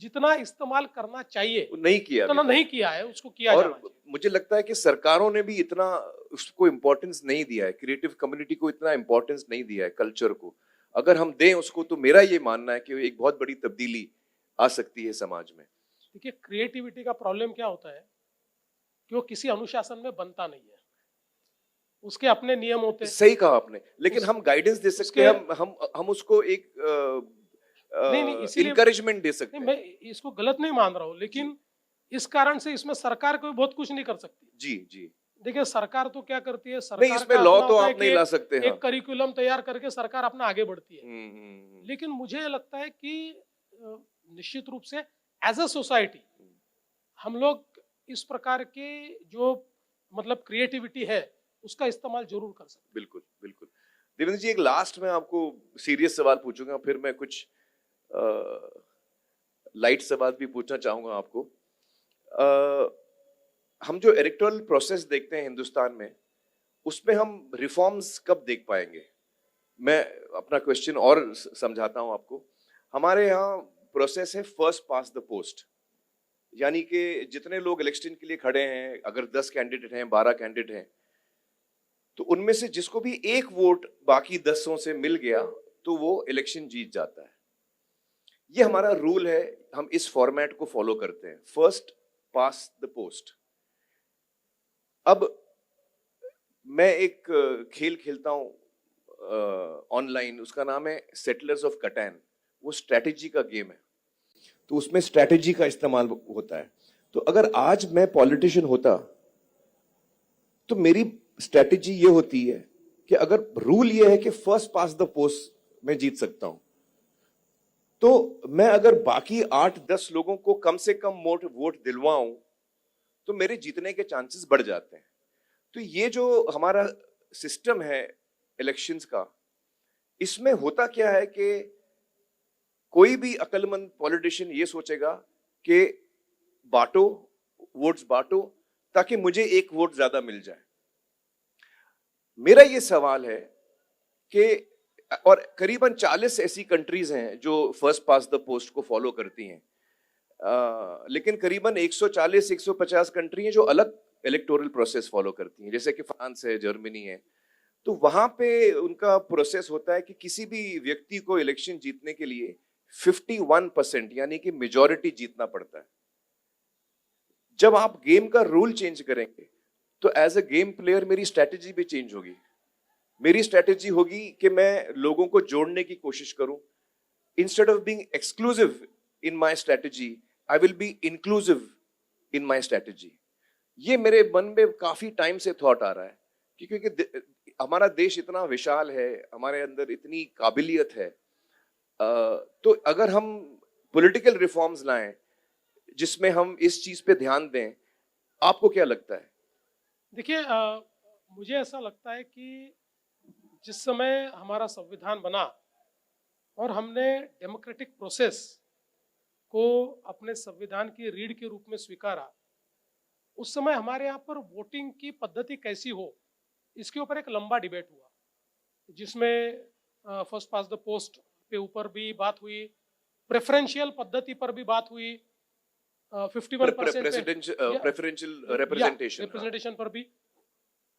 जितना इस्तेमाल करना चाहिए नहीं किया, उतना नहीं किया है, उसको किया और जाना चाहिए। मुझे लगता है कि सरकारों ने भी इतना उसको इम्पोर्टेंस नहीं दिया है, क्रिएटिव कम्युनिटी को इतना इम्पोर्टेंस नहीं दिया है, कल्चर को। अगर हम दें उसको, तो मेरा ये मानना है कि एक बहुत बड़ी तब्दीली आ सकती है समाज में। देखिए, क्रिएटिविटी का प्रॉब्लम क्या होता है कि वो किसी अनुशासन में बनता नहीं है, उसके अपने नियम होते हैं। सही कहा आपने, लेकिन हम गाइडेंस दे सकते हैं, हम उसको एक नहीं, इसीलिए इनकरेजमेंट दे सकते नहीं, हैं। मैं इसको गलत नहीं मान रहा हूँ, लेकिन इस कारण से इसमें सरकार कोई बहुत कुछ नहीं कर सकती। जी जी। देखिए, सरकार तो क्या करती है, नहीं, सरकार इसमें का लॉ अपना तो होता है आप कि नहीं ला सकते। हाँ। एक करिकुलम तैयार करके सरकार अपना आगे बढ़ती है। हम्म। लेकिन मुझे ये लगता है कि निश्चित रूप से एज अ सोसाइटी हम लोग इस प्रकार के जो मतलब क्रिएटिविटी है उसका इस्तेमाल जरूर कर सकते हैं। बिल्कुल बिल्कुल। देवेंद्र जी, एक लास्ट में आपको सीरियस सवाल पूछूंगा, फिर मैं कुछ लाइट सवाल भी पूछना चाहूंगा आपको। हम जो इलेक्टोरल प्रोसेस देखते हैं हिंदुस्तान में, उसमें हम रिफॉर्म्स कब देख पाएंगे? मैं अपना क्वेश्चन और समझाता हूं आपको। हमारे यहाँ प्रोसेस है फर्स्ट पास द पोस्ट, यानी कि जितने लोग इलेक्शन के लिए खड़े हैं, अगर 10 कैंडिडेट हैं, 12 कैंडिडेट हैं, तो उनमें से जिसको भी एक वोट बाकी 10 से मिल गया तो वो इलेक्शन जीत जाता है। ये हमारा रूल है, हम इस फॉर्मेट को फॉलो करते हैं, फर्स्ट पास द पोस्ट। अब मैं एक खेल खेलता हूं ऑनलाइन, उसका नाम है सेटलर्स ऑफ कटैन। वो स्ट्रैटेजी का गेम है, तो उसमें स्ट्रैटेजी का इस्तेमाल होता है। तो अगर आज मैं पॉलिटिशियन होता तो मेरी स्ट्रैटेजी ये होती है कि अगर रूल ये है कि फर्स्ट पास द पोस्ट मैं जीत सकता हूं, तो मैं अगर बाकी 8-10 लोगों को कम से कम वोट दिलवाऊं तो मेरे जीतने के चांसेस बढ़ जाते हैं। तो ये जो हमारा सिस्टम है इलेक्शंस का, इसमें होता क्या है कि कोई भी अक्लमंद पॉलिटिशियन ये सोचेगा कि बांटो, वोट्स बांटो, ताकि मुझे एक वोट ज्यादा मिल जाए। मेरा ये सवाल है कि, और करीबन 40 ऐसी कंट्रीज हैं जो फर्स्ट पास द पोस्ट को फॉलो करती हैं, लेकिन करीबन 140-150 कंट्री हैं जो अलग इलेक्टोरल प्रोसेस फॉलो करती हैं, जैसे कि फ्रांस है, जर्मनी है। तो वहां पे उनका प्रोसेस होता है कि किसी भी व्यक्ति को इलेक्शन जीतने के लिए 51% यानी कि मेजॉरिटी जीतना पड़ता है। जब आप गेम का रूल चेंज करेंगे तो एज अ गेम प्लेयर मेरी स्ट्रैटेजी भी चेंज होगी। मेरी स्ट्रैटेजी होगी कि मैं लोगों को जोड़ने की कोशिश करूं। Instead of being exclusive in my strategy, I will be inclusive in my strategy. ये मेरे मन में काफी टाइम से थॉट आ रहा है कि क्योंकि हमारा देश इतना विशाल है, हमारे अंदर इतनी काबिलियत है, तो अगर हम पॉलिटिकल रिफॉर्म्स लाएं जिसमें हम इस चीज पे ध्यान दें, आपको क्या लगता है? देखिए, मुझे ऐसा लगता है कि जिस समय हमारा संविधान बना और हमने डेमोक्रेटिक प्रोसेस को अपने संविधान की रीढ़ के रूप में स्वीकारा, उस समय हमारे यहाँ पर वोटिंग की पद्धति कैसी हो इसके ऊपर एक लंबा डिबेट हुआ, जिसमें फर्स्ट पास द पोस्ट पे ऊपर भी बात हुई, प्रेफरेंशियल पद्धति पर भी बात हुई, 51% पे प्रेफरेंशियल रिप्रेजेंटेशन। रिप्रेजेंटेशन पर भी।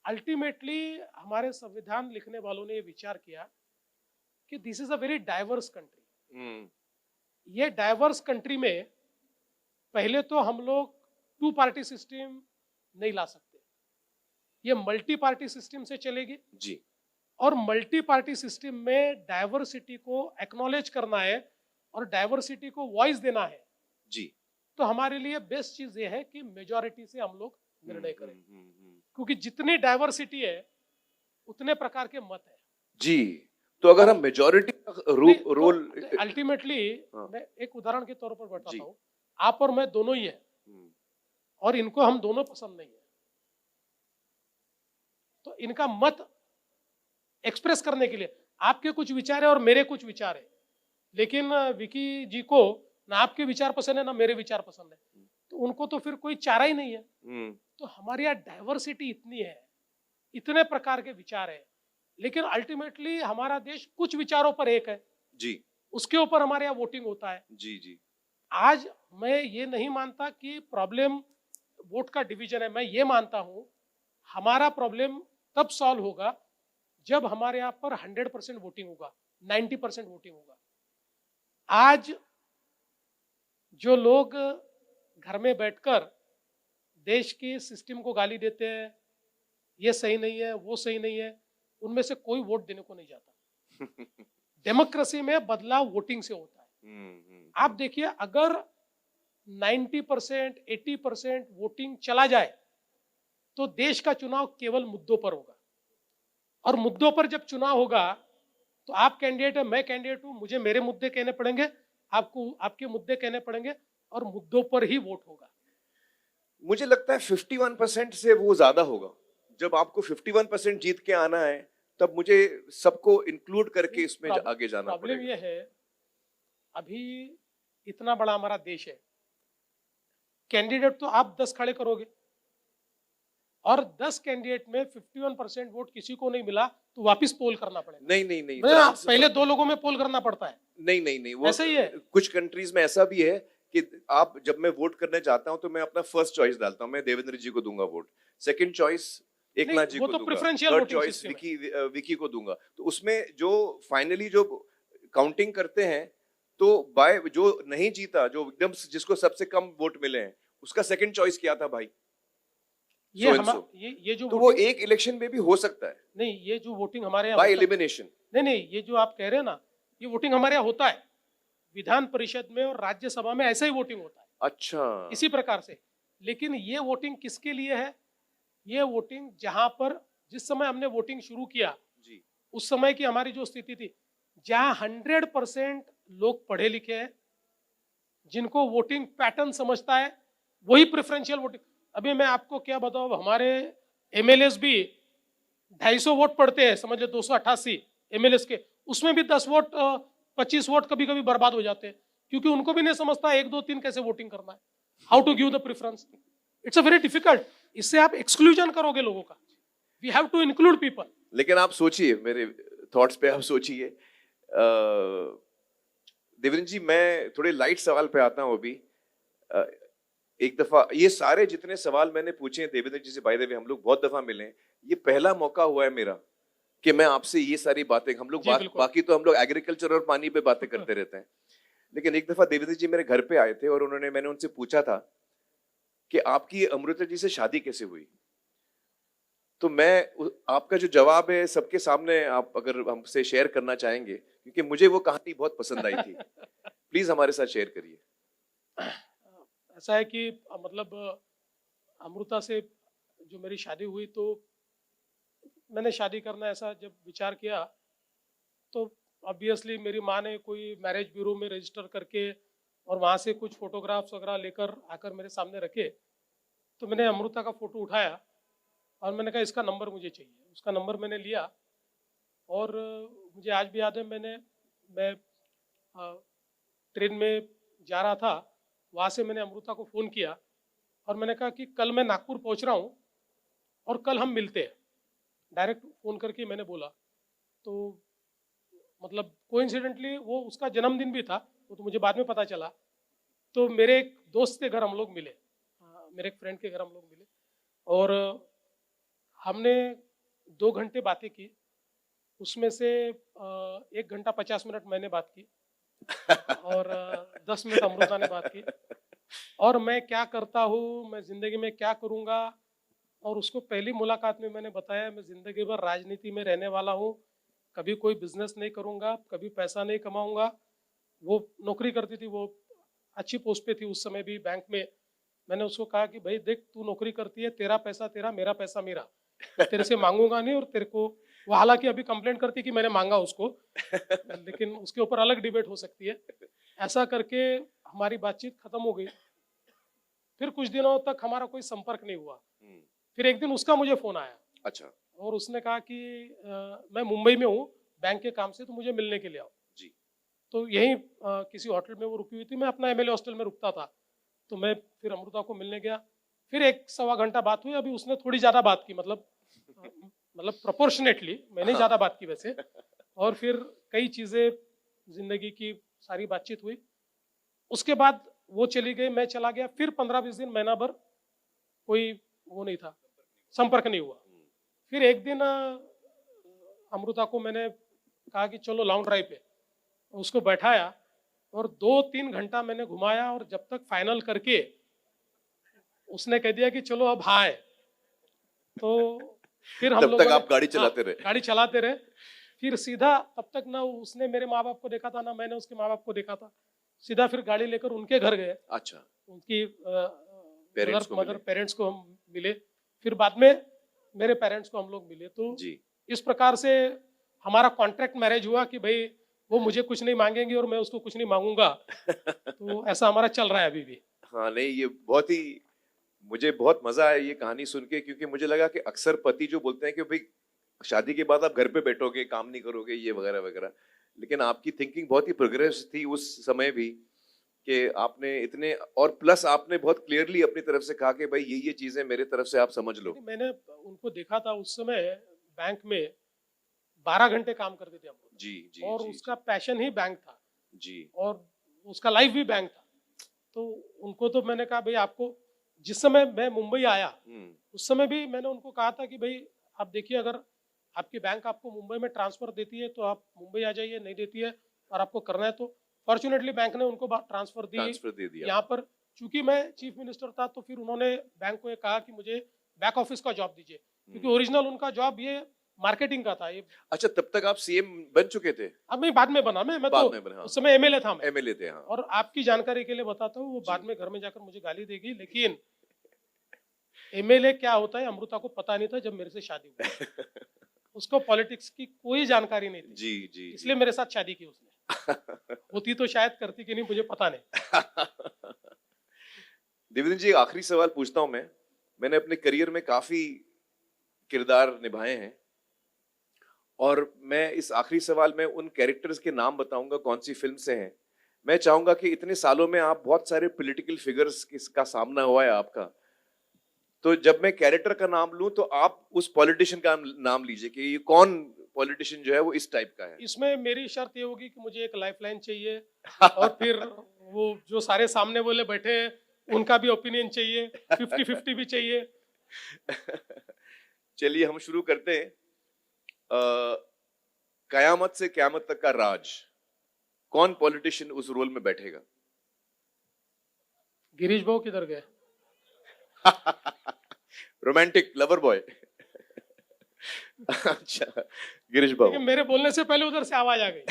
अल्टीमेटली हमारे संविधान लिखने वालों ने ये विचार किया कि this is a very diverse country. ये डाइवर्स कंट्री में पहले तो हम लोग टू पार्टी सिस्टम नहीं ला सकते, ये मल्टी पार्टी सिस्टम से चलेगी जी। और मल्टी पार्टी सिस्टम में डाइवर्सिटी को एक्नॉलेज करना है और डाइवर्सिटी को वॉइस देना है जी। तो हमारे लिए बेस्ट चीज ये है कि मेजॉरिटी से हम लोग निर्णय करें, क्योंकि जितनी डाइवर्सिटी है उतने प्रकार के मत है जी। तो अगर हम मेजॉरिटी रोल अल्टीमेटली हाँ। मैं एक उदाहरण के तौर पर जी। बताता हूँ, आप और मैं दोनों ही है और इनको हम दोनों पसंद नहीं है, तो इनका मत एक्सप्रेस करने के लिए आपके कुछ विचार है और मेरे कुछ विचार है, लेकिन विकी जी को ना आपके विचार पसंद है ना मेरे विचार पसंद है, तो उनको तो फिर कोई चारा ही नहीं है। तो हमारे यहाँ डाइवर्सिटी इतनी है, इतने प्रकार के विचार है, लेकिन अल्टीमेटली हमारा देश कुछ विचारों पर एक है जी। उसके ऊपर हमारे यहाँ वोटिंग होता है। जी जी। आज मैं ये नहीं मानता कि प्रॉब्लम वोट का डिवीजन है, मैं ये मानता हूं हमारा प्रॉब्लम तब सॉल्व होगा जब हमारे यहाँ पर 100% वोटिंग होगा, 90% वोटिंग होगा। आज जो लोग घर में बैठकर देश की सिस्टम को गाली देते हैं, ये सही नहीं है वो सही नहीं है, उनमें से कोई वोट देने को नहीं जाता। डेमोक्रेसी में बदलाव वोटिंग से होता है। आप देखिए अगर 90% 80% वोटिंग चला जाए तो देश का चुनाव केवल मुद्दों पर होगा, और मुद्दों पर जब चुनाव होगा तो आप कैंडिडेट है मैं कैंडिडेट हूं, मुझे मेरे मुद्दे कहने पड़ेंगे, आपको आपके मुद्दे कहने पड़ेंगे और मुद्दों पर ही वोट होगा। मुझे लगता है 51% से वो ज्यादा होगा। जब आपको 51% जीत के आना है तब मुझे सबको इंक्लूड करके इसमें आगे जाना प्रॉब्लम पड़ेगा। ये है, अभी इतना बड़ा हमारा देश है, कैंडिडेट तो आप 10 खड़े करोगे और 10 कैंडिडेट में 51% वोट किसी को नहीं मिला तो वापस पोल करना पड़ेगा। नहीं नहीं नहीं, पहले 2 लोगों में पोल करना पड़ता है। नहीं नहीं नहीं, वो ऐसा ही है। कुछ कंट्रीज में ऐसा भी है कि आप जब मैं वोट करने जाता हूं तो मैं अपना फर्स्ट चॉइस डालता हूं, मैं देवेंद्र जी को दूंगा वोट, सेकंड चॉइस एकनाथ जी को तो दूंगा, प्रेफरेंशियल थर्ड चॉइस विकी को दूंगा। तो उसमें जो फाइनली जो काउंटिंग करते हैं तो बाय जो नहीं जीता, जो एकदम जिसको सबसे कम वोट मिले हैं, उसका सेकंड चॉइस क्या था भाई, ये जो तो वो एक इलेक्शन में भी हो सकता है। नहीं, ये जो वोटिंग हमारे यहाँ बाय एलिमिनेशन, नहीं, ये जो आप कह रहे हैं ना, ये वोटिंग हमारे यहाँ होता है, विधान परिषद में और राज्यसभा में ऐसा ही वोटिंग होता है। अच्छा, इसी प्रकार से। लेकिन ये वोटिंग किसके लिए है? ये वोटिंग जहां पर जिस समय हमने वोटिंग शुरू किया जी, उस समय की हमारी जो स्थिति थी, जहां 100% लोग पढ़े लिखे हैं, जिनको वोटिंग पैटर्न समझता है, वही प्रेफरेंशियल वोटिंग। अभी मैं आपको क्या बताऊं, हमारे एमएलएस भी 250 वोट पड़ते हैं, समझ लो 288 एमएलएस के, उसमें भी 10 वोट 25 वोट कभी कभी बर्बाद हो जाते हैं, क्योंकि उनको भी नहीं समझता 1 2 3 कैसे वोटिंग करना है, how to give the preference. It's a very difficult. इससे आप एक्सक्लूजन करोगे लोगों का। We have to include people. लेकिन आप सोचिए, मेरे थॉट्स पे आप सोचिए, देवेंद्र जी मैं थोड़े लाइट सवाल पे आता हूँ अभी। एक दफा ये सारे जितने सवाल मैंने पूछे हैं देवेंद्र जी से, बाय द वे हम लोग बहुत दफा मिले हैं, ये पहला मौका हुआ है मेरा कि मैं आपसे ये सारी बातें, हम लोग बाकी तो हम लोग एग्रीकल्चर और पानी पे बातें करते रहते हैं, लेकिन एक दफा देवेंद्र जी मेरे घर पे आए थे और मैंने उनसे पूछा था कि आपकी अमृता जी से शादी कैसे हुई। तो मैं आपका जो जवाब है सबके सामने आप अगर हमसे शेयर करना चाहेंगे, क्योंकि मुझे वो कहानी बहुत पसंद आई थी, प्लीज हमारे साथ शेयर करिए। ऐसा है कि मतलब अमृता से जो मेरी शादी हुई, तो मैंने शादी करना ऐसा जब विचार किया तो ऑब्वियसली मेरी माँ ने कोई मैरिज ब्यूरो में रजिस्टर करके और वहाँ से कुछ फोटोग्राफ्स वगैरह लेकर आकर मेरे सामने रखे। तो मैंने अमृता का फोटो उठाया और मैंने कहा इसका नंबर मुझे चाहिए। उसका नंबर मैंने लिया और मुझे आज भी याद है, मैं ट्रेन में जा रहा था, वहाँ से मैंने अमृता को फ़ोन किया और मैंने कहा कि कल मैं नागपुर पहुँच रहा हूँ और कल हम मिलते हैं। डायरेक्ट फ़ोन करके मैंने बोला। तो मतलब कोइंसिडेंटली वो उसका जन्मदिन भी था, वो तो मुझे बाद में पता चला। तो मेरे एक दोस्त के घर हम लोग मिले, मेरे एक फ्रेंड के घर हम लोग मिले और हमने 2 घंटे बातें की। उसमें से 1 घंटा 50 मिनट मैंने बात की और 10 मिनट अमृता ने बात की और मैं क्या करता हूँ, मैं ज़िंदगी में क्या करूँगा और उसको पहली मुलाकात में मैंने बताया मैं ज़िंदगी भर राजनीति में रहने वाला हूँ, कभी कोई बिजनेस नहीं करूँगा, कभी पैसा नहीं कमाऊँगा। वो नौकरी करती थी, वो अच्छी पोस्ट पे थी उस समय भी बैंक में। मैंने उसको कहा कि भाई देख तू नौकरी करती है, तेरा पैसा तेरा, मेरा पैसा मेरा। मैं तेरे से मांगूंगा नहीं और तेरे को, वो हालांकि अभी कंप्लेंट करती कि मैंने मांगा उसको, लेकिन उसके ऊपर अलग डिबेट हो सकती है। ऐसा करके हमारी बातचीत खत्म हो गई। फिर कुछ दिनों तक हमारा कोई संपर्क नहीं हुआ। फिर एक दिन उसका मुझे फोन आया अच्छा। और उसने कहा कि मैं मुंबई में हूँ बैंक के काम से, तो मुझे मिलने के लिए आओ। जी। तो यहीं किसी होटल में वो रुकी हुई थी, मैं अपना एमएलए हॉस्टल में रुकता था। तो मैं फिर अमृता को मिलने गया। फिर 1 सवा घंटा बात हुई। अभी उसने थोड़ी ज़्यादा बात की, मतलब प्रोपोर्शनेटली मैंने हाँ। ज़्यादा बात की वैसे। और फिर कई चीज़ें ज़िंदगी की सारी बातचीत हुई। उसके बाद वो चली गई, मैं चला गया। फिर 15-20 दिन, महीना भर कोई वो नहीं था, संपर्क नहीं हुआ। फिर एक दिन अमृता को मैंने कहा कि चलो लॉन्ग ड्राइव पे, उसको बैठाया और 2-3 घंटा मैंने घुमाया और जब तक फाइनल करके उसने कह दिया कि चलो अब हाँ है। तो फिर हम तब तक लोगों ने, आप गाड़ी हाँ, चलाते रहे। गाड़ी चलाते रहे। फिर सीधा, तब तक ना उसने मेरे माँ बाप को देखा था ना मैंने उसके माँ बाप को देखा था। सीधा फिर गाड़ी लेकर उनके घर गए। अच्छा। उनकी पेरेंट्स मदर को मदर मिले। पेरेंट्स को हम मिले। फिर बाद में मेरे पेरेंट्स को हम लोग मिले। तो जी। इस प्रकार से हमारा कॉन्ट्रैक्ट मैरिज हुआ कि भाई वो मुझे कुछ नहीं मांगेंगे और मैं उसको कुछ नहीं मांगूंगा। तो ऐसा हमारा चल रहा है अभी भी। हाँ, नहीं ये बहुत ही, मुझे बहुत मजा आया ये कहानी सुन के, क्योंकि मुझे लगा कि अक्सर पति जो बोलते हैं कि भाई शादी के बाद आप घर पे बैठोगे, काम नहीं करोगे, ये वगैरह वगैरह, लेकिन आपकी थिंकिंग बहुत ही प्रोग्रेस थी उस समय भी, कि आपने इतने, और प्लस आपने बहुत क्लियरली अपनी तरफ से कहा कि भाई ये चीजें मेरे तरफ से आप समझ लो। नहीं, मैंने उनको देखा था उस समय बैंक में 12 घंटे काम करते थे हम लोग। जी जी और जी उसका जी पैशन ही बैंक था जी। और उसका लाइफ भी बैंक था। तो उनको तो मैंने कहा भाई आपको, जिस समय मैं मुंबई आया हम्म। उस समय भी मैंने उनको कहा था कि भाई आप देखिए, अगर आपकी बैंक आपको मुंबई में ट्रांसफर देती है तो आप मुंबई आ जाइए, नहीं देती है और आपको करना है तो। फॉर्चुनेटली बैंक ने उनको ट्रांसफर दी ट्रांसफर दे दिया। यहाँ पर। चूंकि मैं चीफ मिनिस्टर था तो फिर उन्होंने बैंक को ये कहा कि मुझे बैक ऑफिस का जॉब दीजिए, क्योंकि ओरिजिनल उनका जॉब ये मार्केटिंग का था। ये अच्छा, तब तक आप सीएम बन चुके थे? अब मैं बाद में बना, मैं तो बाद में बने, हाँ। उस समय एमएलए था मैं। एमएलए थे, हाँ। और आपकी जानकारी के लिए बताता हूँ, वो जी। बाद में घर में जाकर मुझे गाली देगी, लेकिन एमएलए क्या होता है अमृता को पता नहीं था जब मेरे से शादी हुई। उसको पॉलिटिक्स की कोई जानकारी नहीं थी, जी जी इसलिए मेरे साथ शादी की उसने। होती तो शायद करती कि नहीं, मुझे पता नहीं। देवेंद्र जी, आखिरी सवाल पूछता हूं मैं। मैंने अपने करियर में काफी किरदार निभाए हैं, और मैं इस आखिरी सवाल में उन कैरेक्टर्स के नाम बताऊंगा कौन सी फिल्म से हैं। मैं चाहूंगा कि इतने सालों में आप बहुत सारे पॉलिटिकल फिगर्स का सामना हुआ है आपका, तो जब मैं कैरेक्टर का नाम लूं तो आप उस पॉलिटिशियन का नाम लीजिए कि ये कौन पॉलिटिशियन जो है वो इस टाइप का है। इसमें मेरी शर्त ये होगी कि मुझे एक लाइफलाइन चाहिए और फिर वो जो सारे सामने वाले बैठे हैं उनका भी ओपिनियन चाहिए, 50-50 भी चाहिए। चलिए हम शुरू करते हैं। कयामत से क्यामत तक का राज, कौन पॉलिटिशियन उस रोल में बैठेगा? गिरीश भाऊ किधर गए? Romantic lover boy. अच्छा, गिरीश लेकिन बाबू। मेरे बोलने से पहले उधर से आवाज आ गई।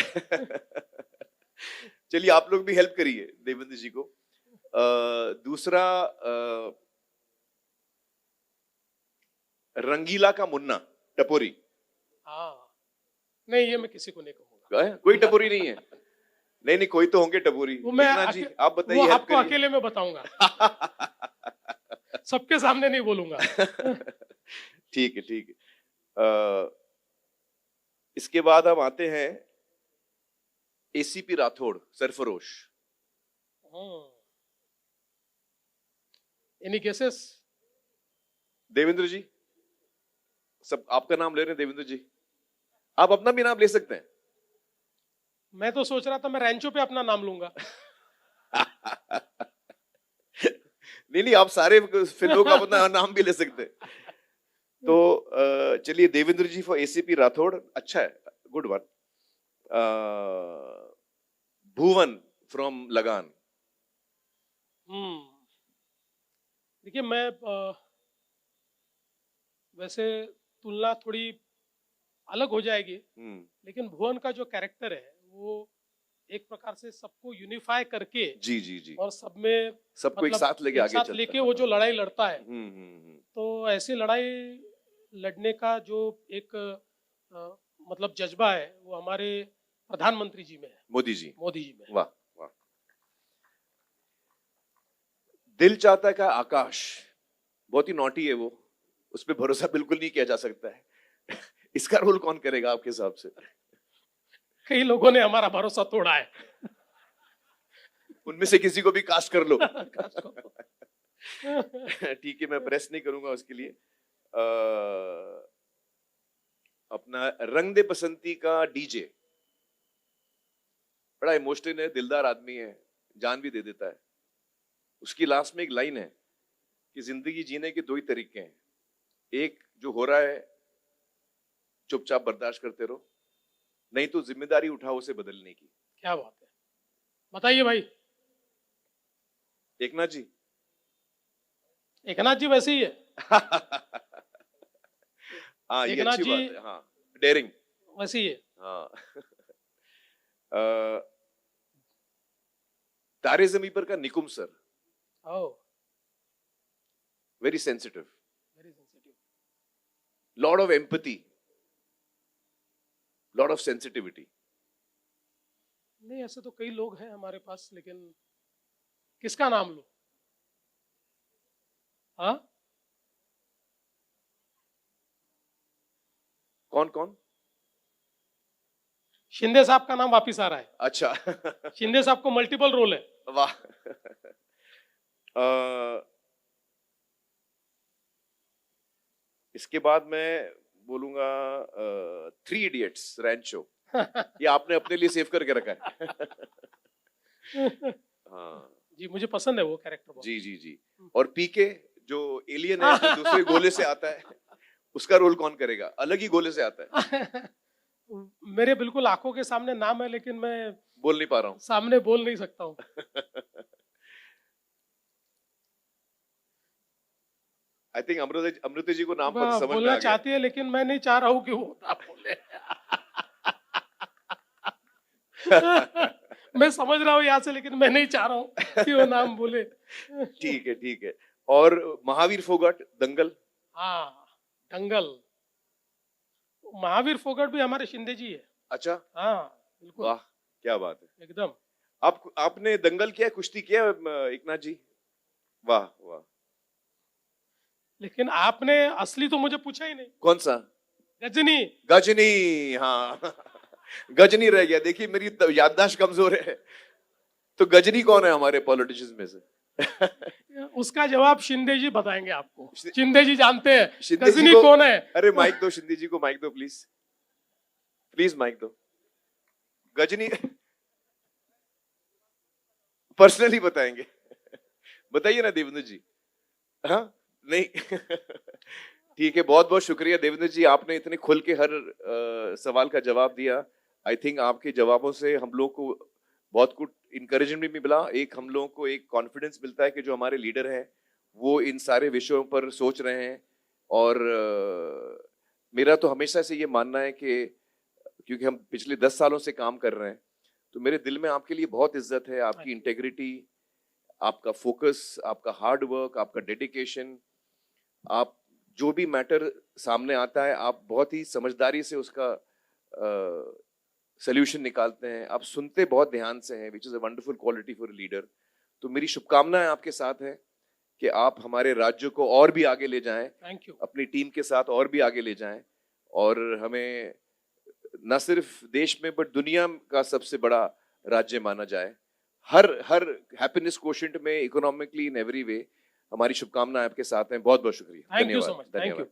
चलिए आप लोग भी हेल्प करिए देवेंद्र जी को। दूसरा, रंगीला का मुन्ना, टपोरी। हाँ, नहीं ये मैं किसी को नहीं कहूंगा। कोई टपोरी नहीं है? नहीं नहीं, कोई तो होंगे टपोरी। वो मैं एकनाथ जी आप वो बताइए, हेल्प आपको करिए। अकेले में बताऊंगा, सबके सामने नहीं बोलूंगा। ठीक है ठीक है। इसके बाद हम आते हैं ACP Rathore, Sarfarosh. Any cases? Devendra ji, सब आपका नाम ले रहे हैं देवेंद्र जी, आप अपना भी नाम ले सकते हैं। मैं तो सोच रहा था मैं रैंचो पे अपना नाम लूंगा। नहीं, आप सारे फिल्मों का अपना नाम भी ले सकते हैं। तो चलिए, देवेंद्र जी फॉर एसीपी राठौड़, अच्छा है, गुड वन। भुवन फ्रॉम लगान। देखिए, मैं वैसे तुलना थोड़ी अलग हो जाएगी, लेकिन भुवन का जो कैरेक्टर है वो एक प्रकार से सबको यूनिफाई करके जी जी जी, और सब में सबको एक साथ लेके आगे चलता लेके है। वो जो लड़ाई लड़ता है, तो तो ऐसी लड़ाई लड़ने का जो एक मतलब जज्बा है वो हमारे प्रधानमंत्री जी में है, मोदी जी में। वाह वाह। दिल चाहता का आकाश बहुत ही नॉटी है वो, उस पर भरोसा बिल्कुल नहीं किया जा सकता है। इसका रोल कौन करेगा आपके हिसाब से? कई लोगों ने हमारा भरोसा तोड़ा है। उनमें से किसी को भी कास्ट कर लो। ठीक है, मैं प्रेस नहीं करूंगा उसके लिए। अपना रंग दे बसंती का डीजे बड़ा इमोशनल है, दिलदार आदमी है, जान भी दे देता है। उसकी लास्ट में एक लाइन है कि जिंदगी जीने के दो ही तरीके हैं, एक जो हो रहा है चुपचाप बर्दाश्त करते रहो, नहीं तो जिम्मेदारी उठाओ उसे बदलने की। क्या बात है, बताइए भाई। एकनाथ जी, एकनाथ जी वैसे ही है। हाँ, ये एकनाथ अच्छी जी बात है, हाँ, डेयरिंग वैसे ही है। हाँ। तारे ज़मीं पर का Nikum sir, very sensitive, lot of empathy, lot of sensitivity. नहीं, ऐसे तो कई लोग हैं हमारे पास, लेकिन किसका नाम लो? हाँ, कौन कौन? शिंदे साहब का नाम वापिस आ रहा है। अच्छा। शिंदे साहब को मल्टीपल रोल है। वाह। इसके बाद मैं बोलूंगा 3 इडियट्स रैंचो। ये आपने अपने लिए सेव करके रखा है। हाँ जी, मुझे पसंद है वो कैरेक्टर। जी जी जी। और पीके जो एलियन है, जो दूसरे गोले से आता है, उसका रोल कौन करेगा? अलग ही गोले से आता है। मेरे बिल्कुल आंखों के सामने नाम है, लेकिन मैं बोल नहीं पा रहा हूँ, सामने बोल नहीं सकता हूँ। आई थिंक अमृता जी को नाम पता समझ में बोलना आ गया। चाहती है, लेकिन मैं नहीं चाह रहा हूँ कि वो आप बोले। मैं समझ रहा हूँ यहाँ से, लेकिन मैं नहीं चाह रहा हूँ कि वो नाम बोले। ठीक है ठीक है। और महावीर फोगाट, दंगल। हाँ, दंगल। महावीर फोगाट भी हमारे शिंदे जी है। अच्छा, हाँ बिल्कुल। वाह, क्या बात है एकदम। आपने दंगल किया, कुश्ती किया एकनाथ जी? वाह वाह। लेकिन आपने असली तो मुझे पूछा ही नहीं। कौन सा? गजनी। गजनी, हाँ। गजनी रह गया। देखिए, मेरी याददाश्त कमजोर है। तो गजनी कौन है हमारे पॉलिटिशियंस में से? उसका जवाब शिंदे जी बताएंगे आपको। शिंदे जी जानते हैं शिंदे गजनी कौन है। अरे माइक दो, शिंदे जी को माइक दो प्लीज, प्लीज माइक दो। गजनी पर्सनली बताएंगे। बताइए ना देवेंद्र जी। हाँ, नहीं। ठीक है, बहुत बहुत शुक्रिया देवेंद्र जी, आपने इतने खुल के हर सवाल का जवाब दिया। आई थिंक आपके जवाबों से हम लोग को बहुत कुछ इंकरेजमेंट भी मिला, एक हम लोगों को एक कॉन्फिडेंस मिलता है कि जो हमारे लीडर हैं वो इन सारे विषयों पर सोच रहे हैं। और मेरा तो हमेशा से ये मानना है कि क्योंकि हम पिछले 10 सालों से काम कर रहे हैं, तो मेरे दिल में आपके लिए बहुत इज्जत है। आपकी इंटेग्रिटी, आपका फोकस, आपका हार्ड वर्क, आपका डेडिकेशन, आप जो भी मैटर सामने आता है आप बहुत ही समझदारी से उसका सॉल्यूशन निकालते हैं। आप सुनते बहुत ध्यान से हैं, which is a wonderful quality for a leader. तो मेरी शुभकामनाएं आपके साथ है कि आप हमारे राज्य को और भी आगे ले जाएं। Thank you. अपनी टीम के साथ और भी आगे ले जाएं और हमें न सिर्फ देश में बट दुनिया का सबसे बड़ा राज्य माना जाए। हर हैप्पीनेस कोशेंट में, इकोनॉमिकली, इन एवरी वे हमारी शुभकामनाएं आपके साथ हैं। बहुत बहुत शुक्रिया। Thank you so much. Thank you.